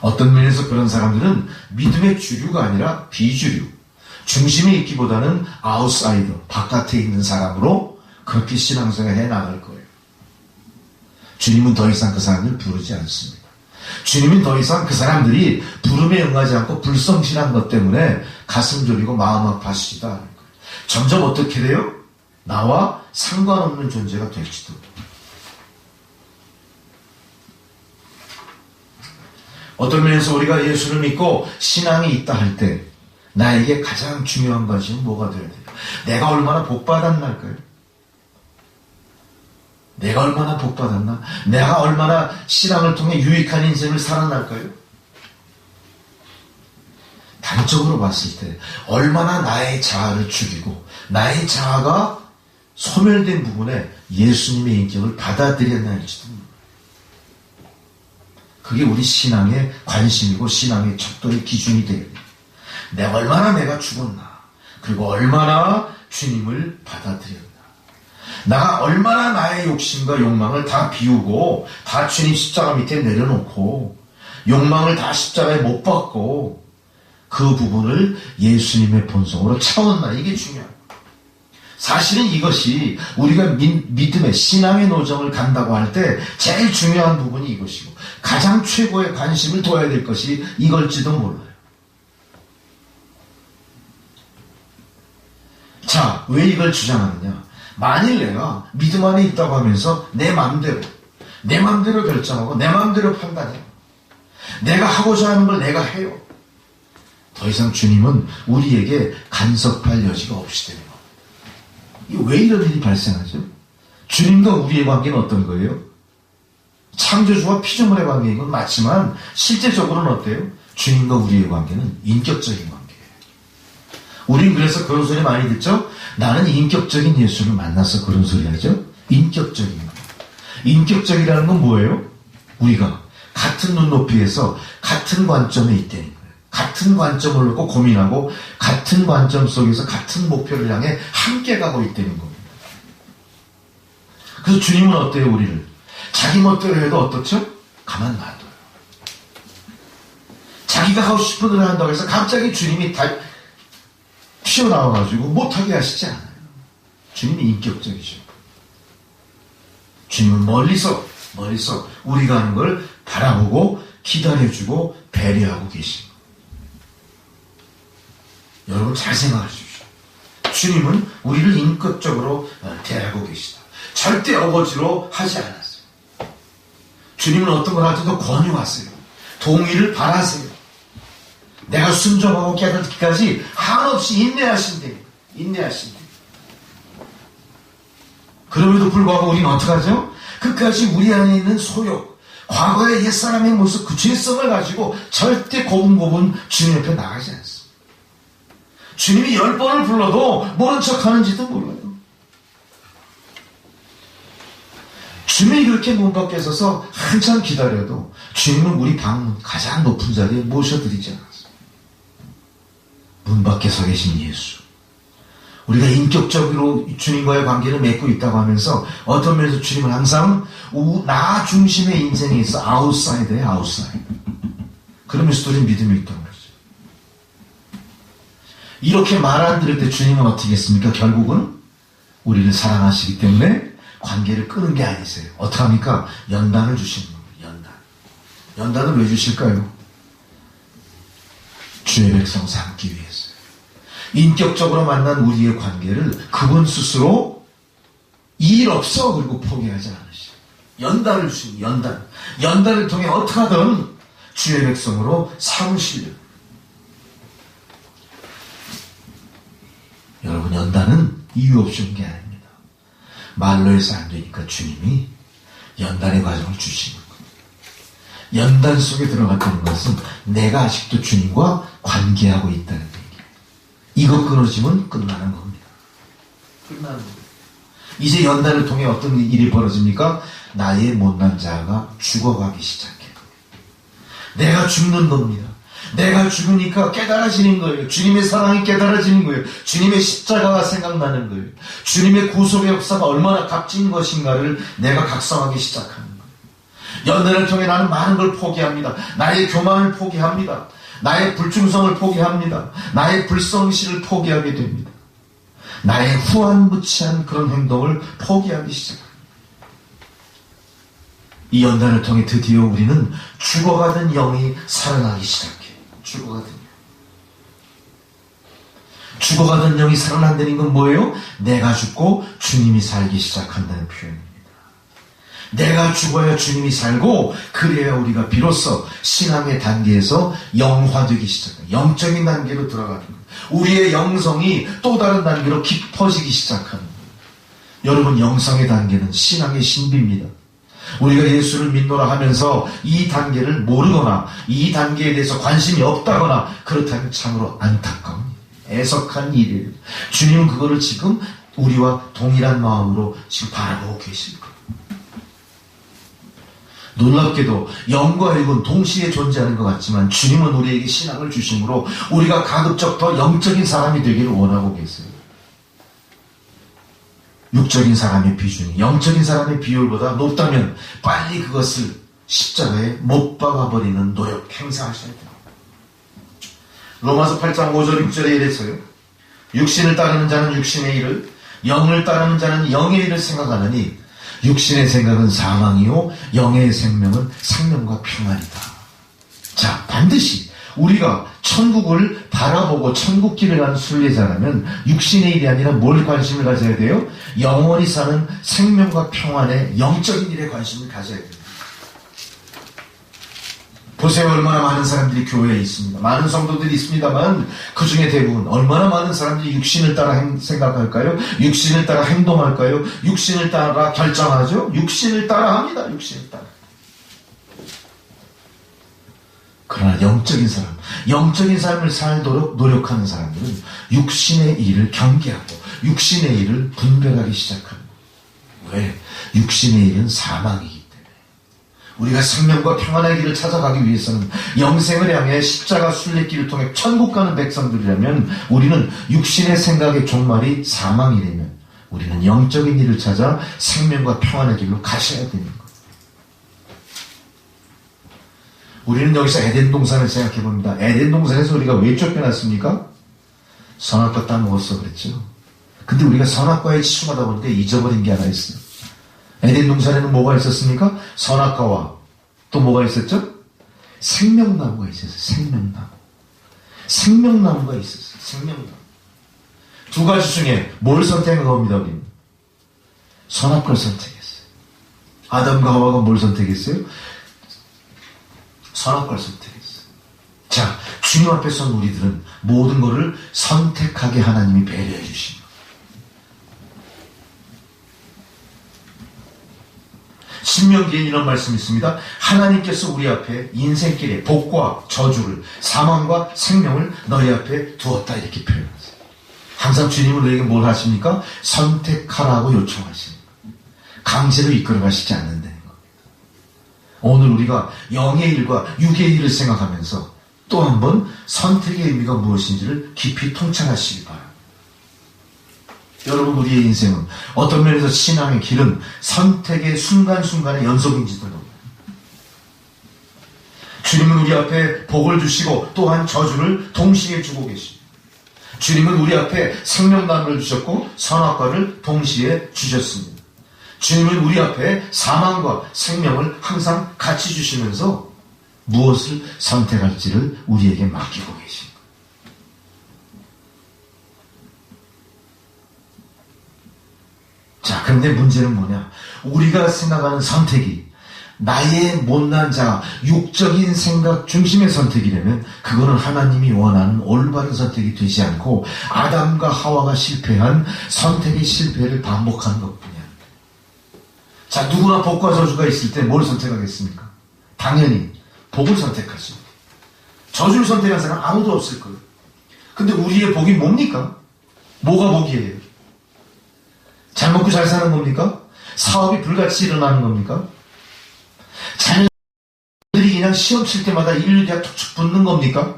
어떤 면에서 그런 사람들은 믿음의 주류가 아니라 비주류, 중심에 있기보다는 아웃사이더, 바깥에 있는 사람으로 그렇게 신앙생활 해나갈 거예요. 주님은 더 이상 그 사람들을 부르지 않습니다. 주님은 더 이상 그 사람들이 부름에 응하지 않고 불성실한 것 때문에 가슴 졸이고 마음 아파하시지도 않을 거예요. 점점 어떻게 돼요? 나와 상관없는 존재가 될지도. 어떤 면에서 우리가 예수를 믿고 신앙이 있다 할 때 나에게 가장 중요한 것이 뭐가 되어야 돼요? 내가 얼마나 복받았날까요? 내가 얼마나 복받았나? 내가 얼마나 신앙을 통해 유익한 인생을 살아날까요? 단적으로 봤을 때 얼마나 나의 자아를 죽이고 나의 자아가 소멸된 부분에 예수님의 인격을 받아들였나일지도 모릅니다. 그게 우리 신앙의 관심이고 신앙의 척도의 기준이 돼요. 내가 얼마나 죽었나, 그리고 얼마나 주님을 받아들였나, 나가 얼마나 나의 욕심과 욕망을 다 비우고 다 주님 십자가 밑에 내려놓고 욕망을 다 십자가에 못 박고 그 부분을 예수님의 본성으로 채웠나, 이게 중요합니다. 사실은 이것이 우리가 믿음의 신앙의 노정을 간다고 할 때 제일 중요한 부분이 이것이고 가장 최고의 관심을 둬야 될 것이 이걸지도 몰라요. 자, 왜 이걸 주장하느냐? 만일 내가 믿음 안에 있다고 하면서 내 마음대로 결정하고 내 마음대로 판단해요. 내가 하고자 하는 걸 내가 해요. 더 이상 주님은 우리에게 간섭할 여지가 없이 되는 겁니다. 왜 이런 일이 발생하죠? 주님과 우리의 관계는 어떤 거예요? 창조주와 피조물의 관계인 건 맞지만 실제적으로는 어때요? 주님과 우리의 관계는 인격적인 관계예요. 우린 그래서 그런 소리 많이 듣죠? 나는 인격적인 예수를 만나서 그런 소리 하죠? 인격적인 관계. 인격적이라는 건 뭐예요? 우리가 같은 눈높이에서 같은 관점에 있다는 거예요. 같은 관점을 놓고 고민하고 같은 관점 속에서 같은 목표를 향해 함께 가고 있다는 겁니다. 그래서 주님은 어때요, 우리를? 자기 멋대로 해도 어떻죠? 가만 놔둬요. 자기가 하고 싶은 대로 한다고 해서 갑자기 주님이 다 튀어나와가지고 못하게 하시지 않아요. 주님이 인격적이죠. 주님은 멀리서 우리가 하는 걸 바라보고 기다려주고 배려하고 계십니다. 여러분 잘 생각해 주십시오. 주님은 우리를 인격적으로 대하고 계시다. 절대 어거지로 하지 않았어요. 주님은 어떤 걸 할 때도 권유하세요. 동의를 바라세요. 내가 순종하고 깨닫기까지 한없이 인내하신대요. 그럼에도 불구하고 우리는 어떡하죠? 끝까지 우리 안에 있는 소욕, 과거의 옛사람의 모습, 그 죄성을 가지고 절대 고분고분 주님 옆에 나가지 않습니다. 주님이 10번을 불러도 모른 척 하는지도 몰라요. 주님이 그렇게 문 밖에 서서 한참 기다려도 주님은 우리 방문 가장 높은 자리에 모셔드리지 않았어요. 문 밖에 서 계신 예수. 우리가 인격적으로 주님과의 관계를 맺고 있다고 하면서 어떤 면에서 주님은 항상 나 중심의 인생에 있어 아웃사이더예요, 아웃사이더. 그러면서도 우리는 믿음이 있다고 하죠. 이렇게 말 안 들을 때 주님은 어떻게 했습니까? 결국은 우리를 사랑하시기 때문에 관계를 끄는 게 아니세요. 어떡합니까? 연단을 주시는 겁니다. 연단을 왜 주실까요? 주의 백성 삼기 위해서요. 인격적으로 만난 우리의 관계를 그분 스스로 일 없어 그리고 포기하지 않으시고 연단을 주신 연단을 통해 어떻게 하든 주의 백성으로 삼으시려. 여러분, 연단은 이유 없이 온 게 아닙니다. 말로 해서 안 되니까 주님이 연단의 과정을 주시는 겁니다. 연단 속에 들어갔다는 것은 내가 아직도 주님과 관계하고 있다는 얘기예요. 이거 끊어지면 끝나는 겁니다. 끝나는 겁니다. 이제 연단을 통해 어떤 일이 벌어집니까? 나의 못난 자아가 죽어가기 시작해요. 내가 죽는 겁니다. 내가 죽으니까 깨달아지는 거예요. 주님의 사랑이 깨달아지는 거예요. 주님의 십자가가 생각나는 거예요. 주님의 구속의 역사가 얼마나 값진 것인가를 내가 각성하기 시작하는 거예요. 연단을 통해 나는 많은 걸 포기합니다. 나의 교만을 포기합니다. 나의 불충성을 포기합니다. 나의 불성실을 포기하게 됩니다. 나의 후한무치한 그런 행동을 포기하기 시작합니다. 이 연단을 통해 드디어 우리는 죽어가던 영이 살아나기 시작해요. 죽어가던 영이 살아난다는 건 뭐예요? 내가 죽고 주님이 살기 시작한다는 표현입니다. 내가 죽어야 주님이 살고 그래야 우리가 비로소 신앙의 단계에서 영화되기 시작해요. 영적인 단계로 들어가는 거예요. 우리의 영성이 또 다른 단계로 깊어지기 시작하는 거예요. 여러분, 영성의 단계는 신앙의 신비입니다. 우리가 예수를 믿노라 하면서 이 단계를 모르거나 이 단계에 대해서 관심이 없다거나 그렇다면 참으로 안타까운 애석한 일이에요. 주님은 그거를 지금 우리와 동일한 마음으로 지금 바라보고 계실 거예요. 놀랍게도 영과 육은 동시에 존재하는 것 같지만 주님은 우리에게 신앙을 주심으로 우리가 가급적 더 영적인 사람이 되기를 원하고 계세요. 육적인 사람의 비중이 영적인 사람의 비율보다 높다면 빨리 그것을 십자가에 못 박아버리는 노력 행사하셔야 됩니다. 로마서 8장 5절 6절에 이래서요. 육신을 따르는 자는 육신의 일을, 영을 따르는 자는 영의 일을 생각하느니 육신의 생각은 사망이요 영의 생명은 생명과 평안이다. 자, 반드시 우리가 천국을 바라보고 천국길을 가는 순례자라면 육신의 일이 아니라 뭘 관심을 가져야 돼요? 영원히 사는 생명과 평안의 영적인 일에 관심을 가져야 됩니다. 보세요. 얼마나 많은 사람들이 교회에 있습니다. 많은 성도들이 있습니다만 그 중에 대부분 얼마나 많은 사람들이 육신을 따라 생각할까요? 육신을 따라 행동할까요? 육신을 따라 결정하죠? 육신을 따라 합니다. 육신을 따라. 그러나 영적인 사람, 영적인 삶을 살도록 노력하는 사람들은 육신의 일을 경계하고 육신의 일을 분별하기 시작합니다. 왜? 육신의 일은 사망이기 때문에. 우리가 생명과 평안의 길을 찾아가기 위해서는 영생을 향해 십자가 순례길을 통해 천국 가는 백성들이라면 우리는 육신의 생각의 종말이 사망이라면 우리는 영적인 일을 찾아 생명과 평안의 길로 가셔야 되는 거예요. 우리는 여기서 에덴 동산을 생각해 봅니다. 에덴 동산에서 우리가 왜 쫓겨났습니까? 선악과 따먹었어 그랬죠. 근데 우리가 선악과에 치중하다 보니까 잊어버린 게 하나 있어요. 에덴 동산에는 뭐가 있었습니까? 선악과와 또 뭐가 있었죠? 생명나무가 있었어요. 생명나무가 있었어요. 생명나무. 두 가지 중에 뭘 선택한 겁니다, 우리는? 선악과를 선택했어요. 아담과 하와가 뭘 선택했어요? 선악과를 선택했어요. 자, 주님 앞에 선 우리들은 모든 것을 선택하게 하나님이 배려해 주신 거예요. 신명기에 이런 말씀이 있습니다. 하나님께서 우리 앞에 인생길에 복과 저주를, 사망과 생명을 너희 앞에 두었다 이렇게 표현하세요. 항상 주님은 우리에게 뭘 하십니까? 선택하라고 요청하십니다. 강제로 이끌어 가시지 않는다는 겁니다. 오늘 우리가 영의 일과 육의 일을 생각하면서 또 한 번 선택의 의미가 무엇인지를 깊이 통찰하시기 바랍니다. 여러분, 우리의 인생은 어떤 면에서 신앙의 길은 선택의 순간순간의 연속인지도 모릅니다. 주님은 우리 앞에 복을 주시고 또한 저주를 동시에 주고 계십니다. 주님은 우리 앞에 생명나무를 주셨고 선악과를 동시에 주셨습니다. 주님은 우리 앞에 사망과 생명을 항상 같이 주시면서 무엇을 선택할지를 우리에게 맡기고 계신 거예요. 자, 그런데 문제는 뭐냐? 우리가 생각하는 선택이 나의 못난 자, 육적인 생각 중심의 선택이라면 그거는 하나님이 원하는 올바른 선택이 되지 않고 아담과 하와가 실패한 선택의 실패를 반복하는 것뿐이야. 자, 누구나 복과 저주가 있을 때 뭘 선택하겠습니까? 당연히 복을 선택하죠. 저주를 선택한 사람 아무도 없을 거예요. 근데 우리의 복이 뭡니까? 뭐가 복이에요? 잘 먹고 잘 사는 겁니까? 사업이 불같이 일어나는 겁니까? 자녀들이 그냥 시험 칠 때마다 1, 2가 툭툭 붙는 겁니까?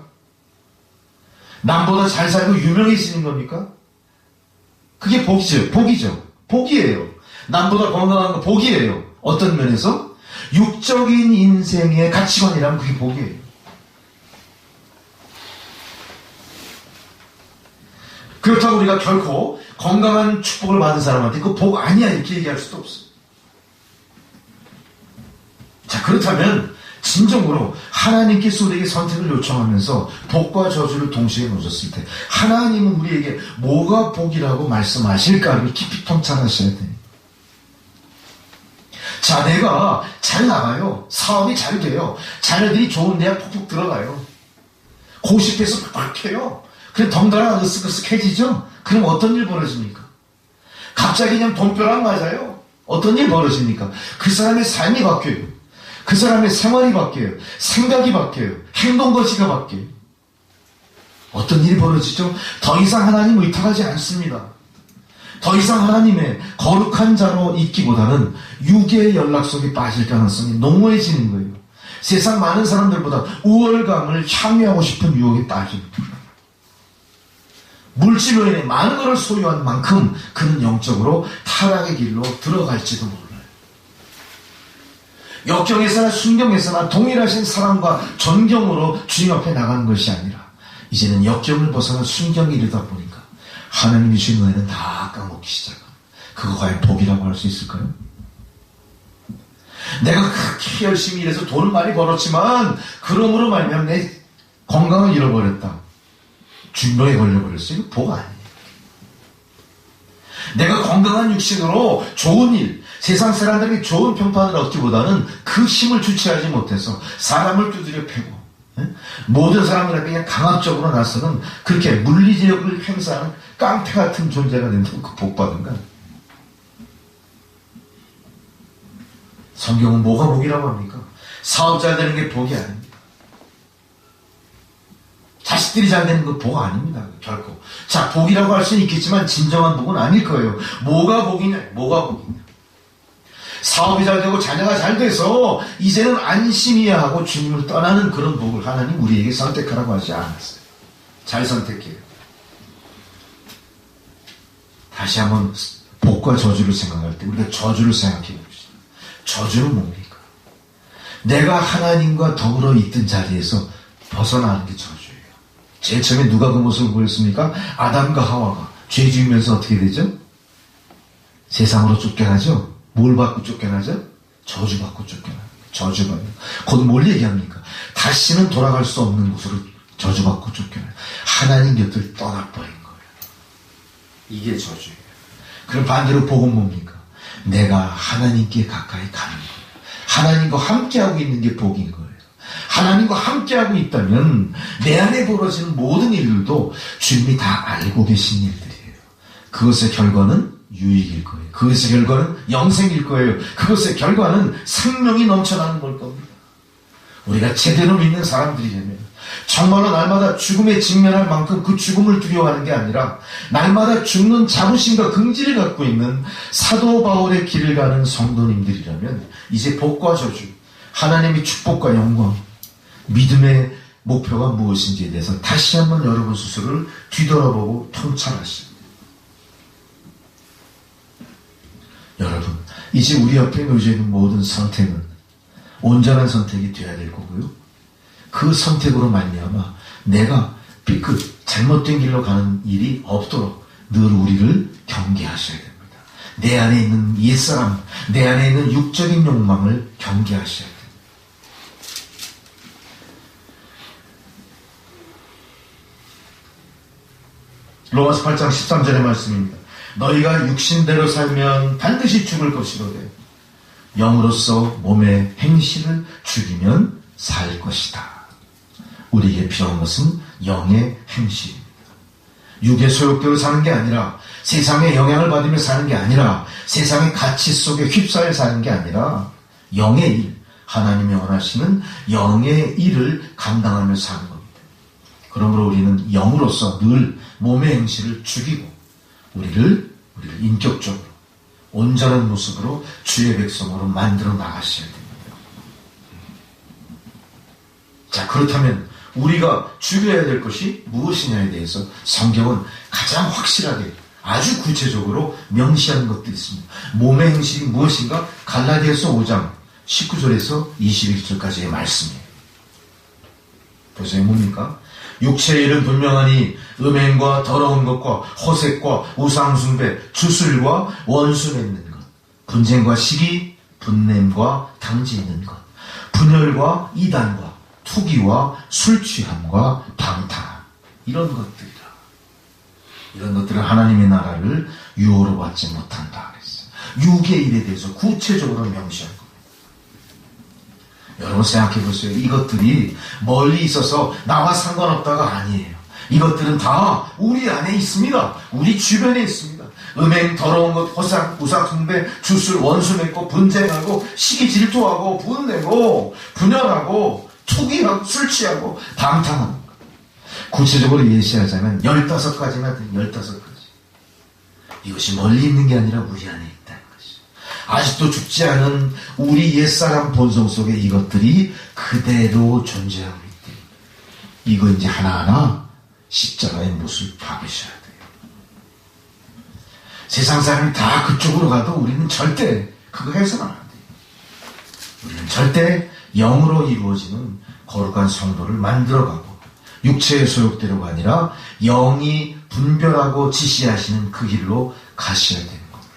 남보다 잘 살고 유명해지는 겁니까? 그게 복이죠. 복이죠. 복이에요. 남보다 건강한 거 복이에요. 어떤 면에서? 육적인 인생의 가치관이라면 그게 복이에요. 그렇다고 우리가 결코 건강한 축복을 받은 사람한테 그거 복 아니야 이렇게 얘기할 수도 없어요. 자, 그렇다면 진정으로 하나님께서 우리에게 선택을 요청하면서 복과 저주를 동시에 놓으셨을 때 하나님은 우리에게 뭐가 복이라고 말씀하실까를 깊이 통찰하셔야 됩니다. 자, 내가 잘 나가요. 사업이 잘 돼요. 자녀들이 좋은 대학 푹푹 들어가요. 고시패스 팍팍해요. 그래 덩달아 으쓱으쓱해지죠? 그럼 어떤 일 벌어집니까? 갑자기 그냥 돈벼락 맞아요. 어떤 일 벌어집니까? 그 사람의 삶이 바뀌어요. 그 사람의 생활이 바뀌어요. 생각이 바뀌어요. 행동거지가 바뀌어요. 어떤 일이 벌어지죠? 더 이상 하나님 의탁하지 않습니다. 더 이상 하나님의 거룩한 자로 있기보다는 육의 연락 속에 빠질 가능성이 농후해지는 거예요. 세상 많은 사람들보다 우월감을 향유하고 싶은 유혹에 빠집니다. 물질로 인해 많은 것을 소유한 만큼 그는 영적으로 타락의 길로 들어갈지도 몰라요. 역경에서나 순경에서나 동일하신 사랑과 존경으로 주님 앞에 나가는 것이 아니라 이제는 역경을 벗어나 순경에 이르다 보니까 하나님이 주신 은혜는 다 까먹기 시작합니다. 그거 과연 복이라고 할 수 있을까요? 내가 그렇게 열심히 일해서 돈을 많이 벌었지만 그러므로 말미암아 내 건강을 잃어버렸다. 중병에 걸려버렸어요. 이거 복 아니에요. 내가 건강한 육신으로 좋은 일, 세상 사람들에게 좋은 평판을 얻기보다는 그 힘을 주체하지 못해서 사람을 두드려 패고 모든 사람들에게 그냥 강압적으로 나서는 그렇게 물리력을 행사하는 깡패 같은 존재가 된다고 그 복 받은 거야. 성경은 뭐가 복이라고 합니까? 사업 잘 되는 게 복이 아닙니다. 자식들이 잘 되는 거 복 아닙니다. 결코. 자, 복이라고 할 수는 있겠지만 진정한 복은 아닐 거예요. 뭐가 복이냐? 뭐가 복이냐? 사업이 잘 되고 자녀가 잘 돼서 이제는 안심이야 하고 주님을 떠나는 그런 복을 하나님 우리에게 선택하라고 하지 않았어요. 잘 선택해요. 다시 한번 복과 저주를 생각할 때 우리가 저주를 생각해 봅시다. 저주는 뭡니까? 내가 하나님과 더불어 있던 자리에서 벗어나는 게 저주예요. 제일 처음에 누가 그 모습을 보였습니까? 아담과 하와가 죄 지으면서 어떻게 되죠? 세상으로 쫓겨나죠? 뭘 받고 쫓겨나죠? 저주 받고 쫓겨나요. 저주받아요. 곧 뭘 얘기합니까? 다시는 돌아갈 수 없는 곳으로 저주받고 쫓겨나요. 하나님 곁을 떠나버린 거예요. 이게 저주예요. 그럼 반대로 복은 뭡니까? 내가 하나님께 가까이 가는 거예요. 하나님과 함께하고 있는 게 복인 거예요. 하나님과 함께하고 있다면 내 안에 벌어지는 모든 일들도 주님이 다 알고 계신 일들이에요. 그것의 결과는 유익일 거예요. 그것의 결과는 영생일 거예요. 그것의 결과는 생명이 넘쳐나는 걸 겁니다. 우리가 제대로 믿는 사람들이라면 정말로 날마다 죽음에 직면할 만큼 그 죽음을 두려워하는 게 아니라 날마다 죽는 자부심과 긍지를 갖고 있는 사도 바울의 길을 가는 성도님들이라면 이제 복과 저주, 하나님의 축복과 영광, 믿음의 목표가 무엇인지에 대해서 다시 한번 여러분 스스로를 뒤돌아보고 통찰하십니다. 여러분, 이제 우리 앞에 놓여져 있는 모든 선택은 온전한 선택이 되어야 될 거고요. 그 선택으로 말미암아 내가 삐끗 잘못된 길로 가는 일이 없도록 늘 우리를 경계하셔야 됩니다. 내 안에 있는 옛사람, 내 안에 있는 육적인 욕망을 경계하셔야 돼요. 로마서 8장 13절의 말씀입니다. 너희가 육신대로 살면 반드시 죽을 것이로되 영으로서 몸의 행실을 죽이면 살 것이다. 우리에게 필요한 것은 영의 행실입니다. 육의 소욕대로 사는 게 아니라, 세상의 영향을 받으며 사는 게 아니라, 세상의 가치 속에 휩싸여 사는 게 아니라, 영의 일, 하나님이 원하시는 영의 일을 감당하며 사는 겁니다. 그러므로 우리는 영으로서 늘 몸의 행실을 죽이고 우리를 인격적으로 온전한 모습으로 주의 백성으로 만들어 나가셔야 됩니다. 자, 그렇다면 우리가 죽여야 될 것이 무엇이냐에 대해서 성경은 가장 확실하게 아주 구체적으로 명시하는 것도 있습니다. 몸의 행실이 무엇인가? 갈라디아서 5장 19절에서 21절까지의 말씀이에요. 보세요, 뭡니까? 육체의 일은 분명하니 음행과 더러운 것과 호색과 우상숭배, 주술과 원수 맺는 것, 분쟁과 시기, 분냄과 당지 있는 것, 분열과 이단과 투기와 술취함과 방탕함, 이런 것들이다. 이런 것들은 하나님의 나라를 유호로 받지 못한다 그랬어요. 육의 일에 대해서 구체적으로 명시한 겁니다. 여러분 생각해 보세요. 이것들이 멀리 있어서 나와 상관없다가 아니에요. 이것들은 다 우리 안에 있습니다. 우리 주변에 있습니다. 음행, 더러운 것, 우상숭배, 주술, 원수 맺고, 분쟁하고, 시기 질투하고, 분내고, 분열하고, 투기하고, 술 취하고, 방탕하는 것. 구체적으로 예시하자면 15가지나 된 15가지. 이것이 멀리 있는 게 아니라 우리 안에 있다는 것이. 아직도 죽지 않은 우리 옛사람 본성 속에 이것들이 그대로 존재하고 있대. 이거 이제 하나하나 십자가의 못을 박으셔야 돼요. 세상 사람이 다 그쪽으로 가도 우리는 절대 그거 해서는 안 돼요. 우리는 절대 영으로 이루어지는 거룩한 성도를 만들어가고 육체의 소욕대로가 아니라 영이 분별하고 지시하시는 그 길로 가셔야 되는 겁니다.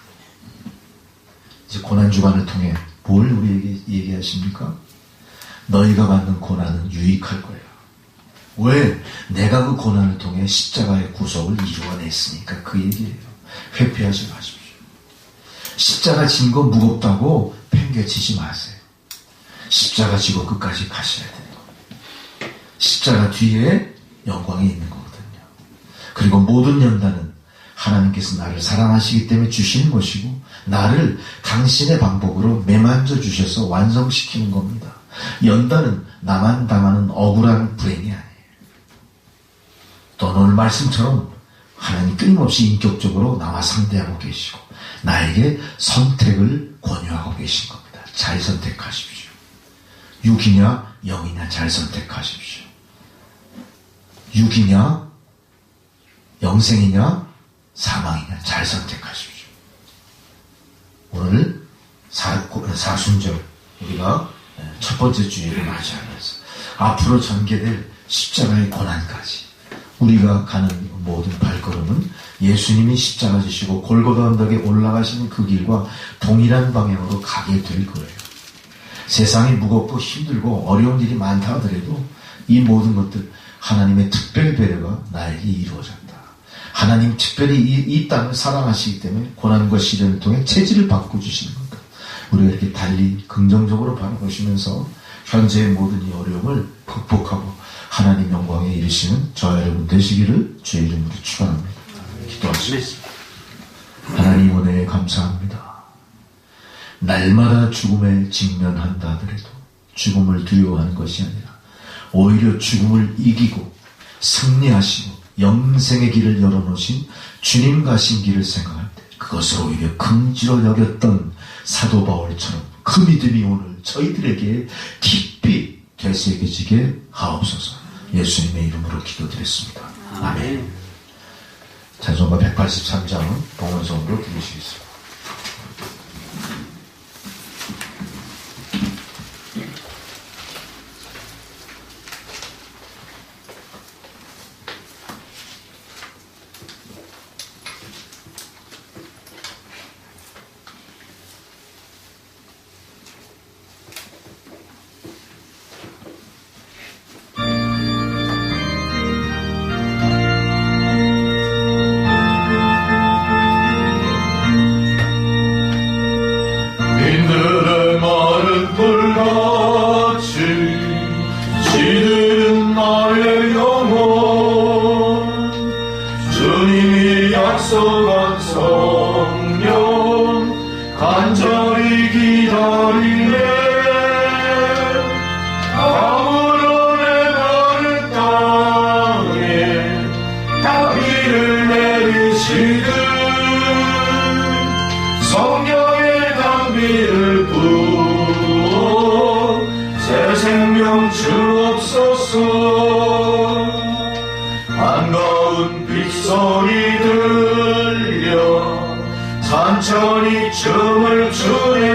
이제 고난주간을 통해 뭘 우리에게 얘기하십니까? 너희가 받는 고난은 유익할 거예요. 왜? 내가 그 고난을 통해 십자가의 구속을 이루어냈으니까 그 얘기예요. 회피하지 마십시오. 십자가 진 거 무겁다고 팽개치지 마세요. 십자가 지고 끝까지 가셔야 돼요. 십자가 뒤에 영광이 있는 거거든요. 그리고 모든 연단은 하나님께서 나를 사랑하시기 때문에 주시는 것이고 나를 당신의 방법으로 매만져 주셔서 완성시키는 겁니다. 연단은 나만 당하는 억울한 불행이 아니에요. 또 오늘 말씀처럼 하나님 끊임없이 인격적으로 나와 상대하고 계시고 나에게 선택을 권유하고 계신 겁니다. 잘 선택하십시오. 육이냐 영이냐 잘 선택하십시오. 육이냐 영생이냐 사망이냐 잘 선택하십시오. 오늘 사순절 우리가 첫 번째 주일을 맞이하면서 앞으로 전개될 십자가의 고난까지 우리가 가는 모든 발걸음은 예수님이 십자가 지시고 골고다 언덕에 올라가시는 그 길과 동일한 방향으로 가게 될 거예요. 세상이 무겁고 힘들고 어려운 일이 많다 하더라도 이 모든 것들 하나님의 특별 배려가 나에게 이루어졌다. 하나님 특별히 이 땅을 사랑하시기 때문에 고난과 시련을 통해 체질을 바꿔주시는 겁니다. 우리가 이렇게 달리 긍정적으로 바라보시면서 현재의 모든 이 어려움을 극복하고 하나님 영광에 이르시는 저와 여러분 되시기를 주의 이름으로 축원합니다. 기도하시겠습니다. 하나님 은혜에 감사합니다. 날마다 죽음에 직면한다 하더라도 죽음을 두려워하는 것이 아니라 오히려 죽음을 이기고 승리하시고 영생의 길을 열어놓으신 주님 가신 길을 생각할 때 그것을 오히려 긍지로 여겼던 사도 바울처럼 그 믿음이 오늘 저희들에게 깊이 되새겨지게 하옵소서. 예수님의 이름으로 기도드렸습니다. 아멘. 찬송가 183장은 봉헌성으로 드리시겠습니다. 단비를 부어 새 생명 주옵소서. 반가운 빗소리 들려 산천이 춤을 추네.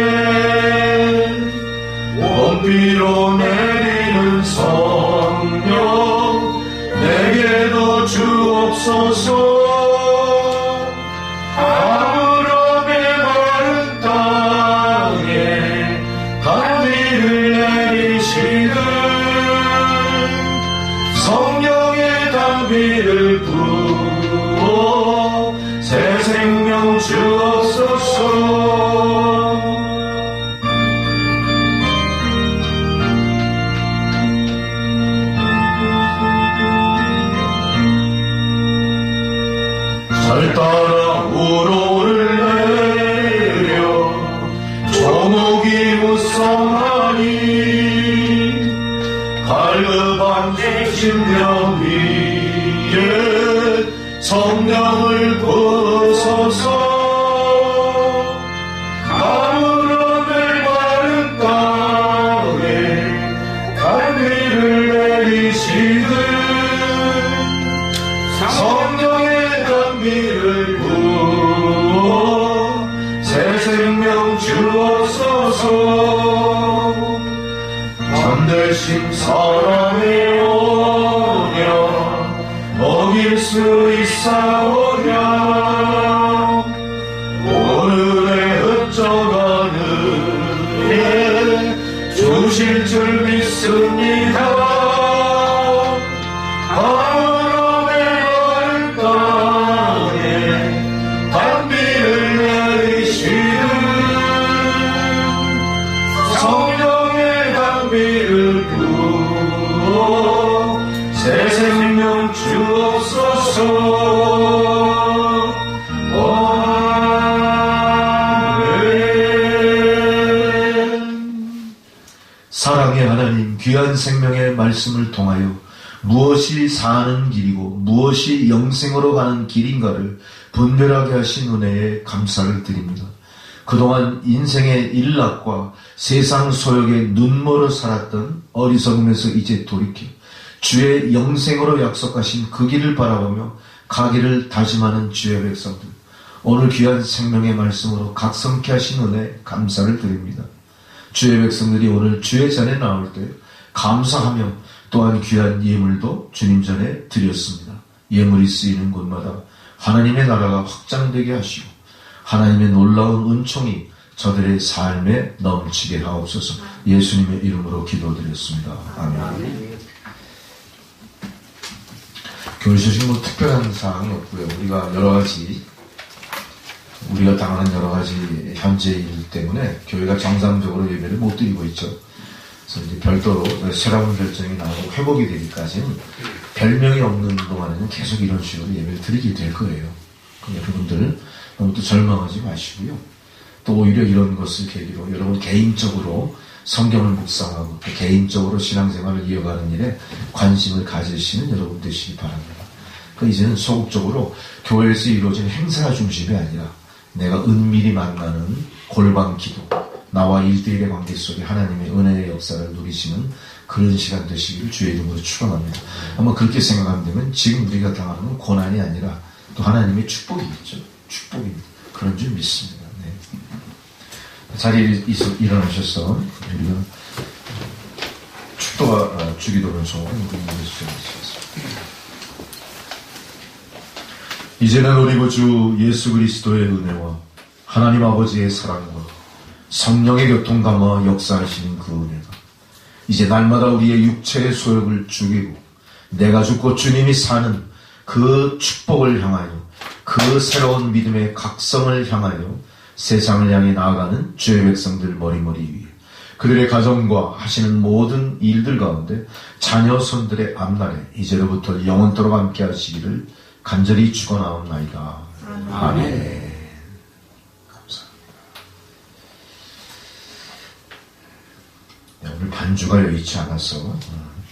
원비로 내리는 성령 내게도 주옵소서. 아브라함의 마른 땅에 단비를 내리시는 성령의 단비를 부어 새 생명 주옵소서. 절 따라 우로를 내려 조목이 무성하니 갈급한 심령 위에 성령을 부어소서. 아브라함의 마른 땅에 단비를 내리시는 성령의 단비를 부어 새 생명 주옵소서. 참되신 사랑의 언약 어길 수 있사오랴. 오늘의 흩져가는 예 주실 줄 믿습니다. 아브라함의 마른 땅에 단비를 내리시는 성령의 단비를 부어 새 생명 주옵소서. 아멘. 사랑의 하나님, 귀한 생명의 말씀을 통하여 무엇이 사는 길이고 무엇이 영생으로 가는 길인가를 분별하게 하신 은혜에 감사를 드립니다. 그동안 인생의 일락과 세상 소욕에 눈멀어 살았던 어리석음에서 이제 돌이켜 주의 영생으로 약속하신 그 길을 바라보며 가기를 다짐하는 주의 백성들, 오늘 귀한 생명의 말씀으로 각성케 하신 은혜 감사를 드립니다. 주의 백성들이 오늘 주의 전에 나올 때 감사하며 또한 귀한 예물도 주님 전에 드렸습니다. 예물이 쓰이는 곳마다 하나님의 나라가 확장되게 하시고 하나님의 놀라운 은총이 저들의 삶에 넘치게 하옵소서. 예수님의 이름으로 기도드렸습니다. 아멘. 교회 소식 뭐 특별한 사항이 없고요. 우리가 당하는 여러 가지 현재 일 때문에 교회가 정상적으로 예배를 못 드리고 있죠. 그래서 이제 별도로 세라문 결정이 나오고 회복이 되기까지는 별명이 없는 동안에는 계속 이런 식으로 예배를 드리게 될 거예요. 여러분들 너무 또 절망하지 마시고요. 또 오히려 이런 것을 계기로 여러분 개인적으로 성경을 묵상하고 또 개인적으로 신앙생활을 이어가는 일에 관심을 가지시는 여러분 되시기 바랍니다. 이제는 소극적으로 교회에서 이루어진 행사 중심이 아니라 내가 은밀히 만나는 골방 기도, 나와 1대1의 관계 속에 하나님의 은혜의 역사를 누리시는 그런 시간 되시기를 주의 이름으로 축원합니다. 아마 그렇게 생각하면 되면 지금 우리가 당하는 고난이 아니라 또 하나님의 축복이 있죠. 축복입니다. 그런 줄 믿습니다. 네. 자리에 일어나셔서 우리가 축도와 주기도를 소원을 드리겠습니다. 이제는 우리 구주 예수 그리스도의 은혜와 하나님 아버지의 사랑과 성령의 교통감화 역사하시는 그 은혜가 이제 날마다 우리의 육체의 소욕을 죽이고 내가 죽고 주님이 사는 그 축복을 향하여 그 새로운 믿음의 각성을 향하여 세상을 향해 나아가는 주의 백성들 머리머리 위에 그들의 가정과 하시는 모든 일들 가운데 자녀 손들의 앞날에 이제로부터 영원토록 함께 하시기를 간절히 축원하옵나이다. 아멘. 감사합니다. 오늘 반주가 여의치 않아서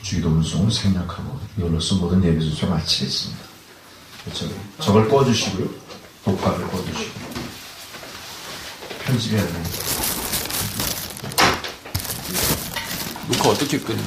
주기도문송을 생략하고 이걸로써 모든 예배 순서 마치겠습니다. 저걸 꺼주시고요. 독화를 꺼주시고 편집해야 됩니다. 녹화 어떻게 끄는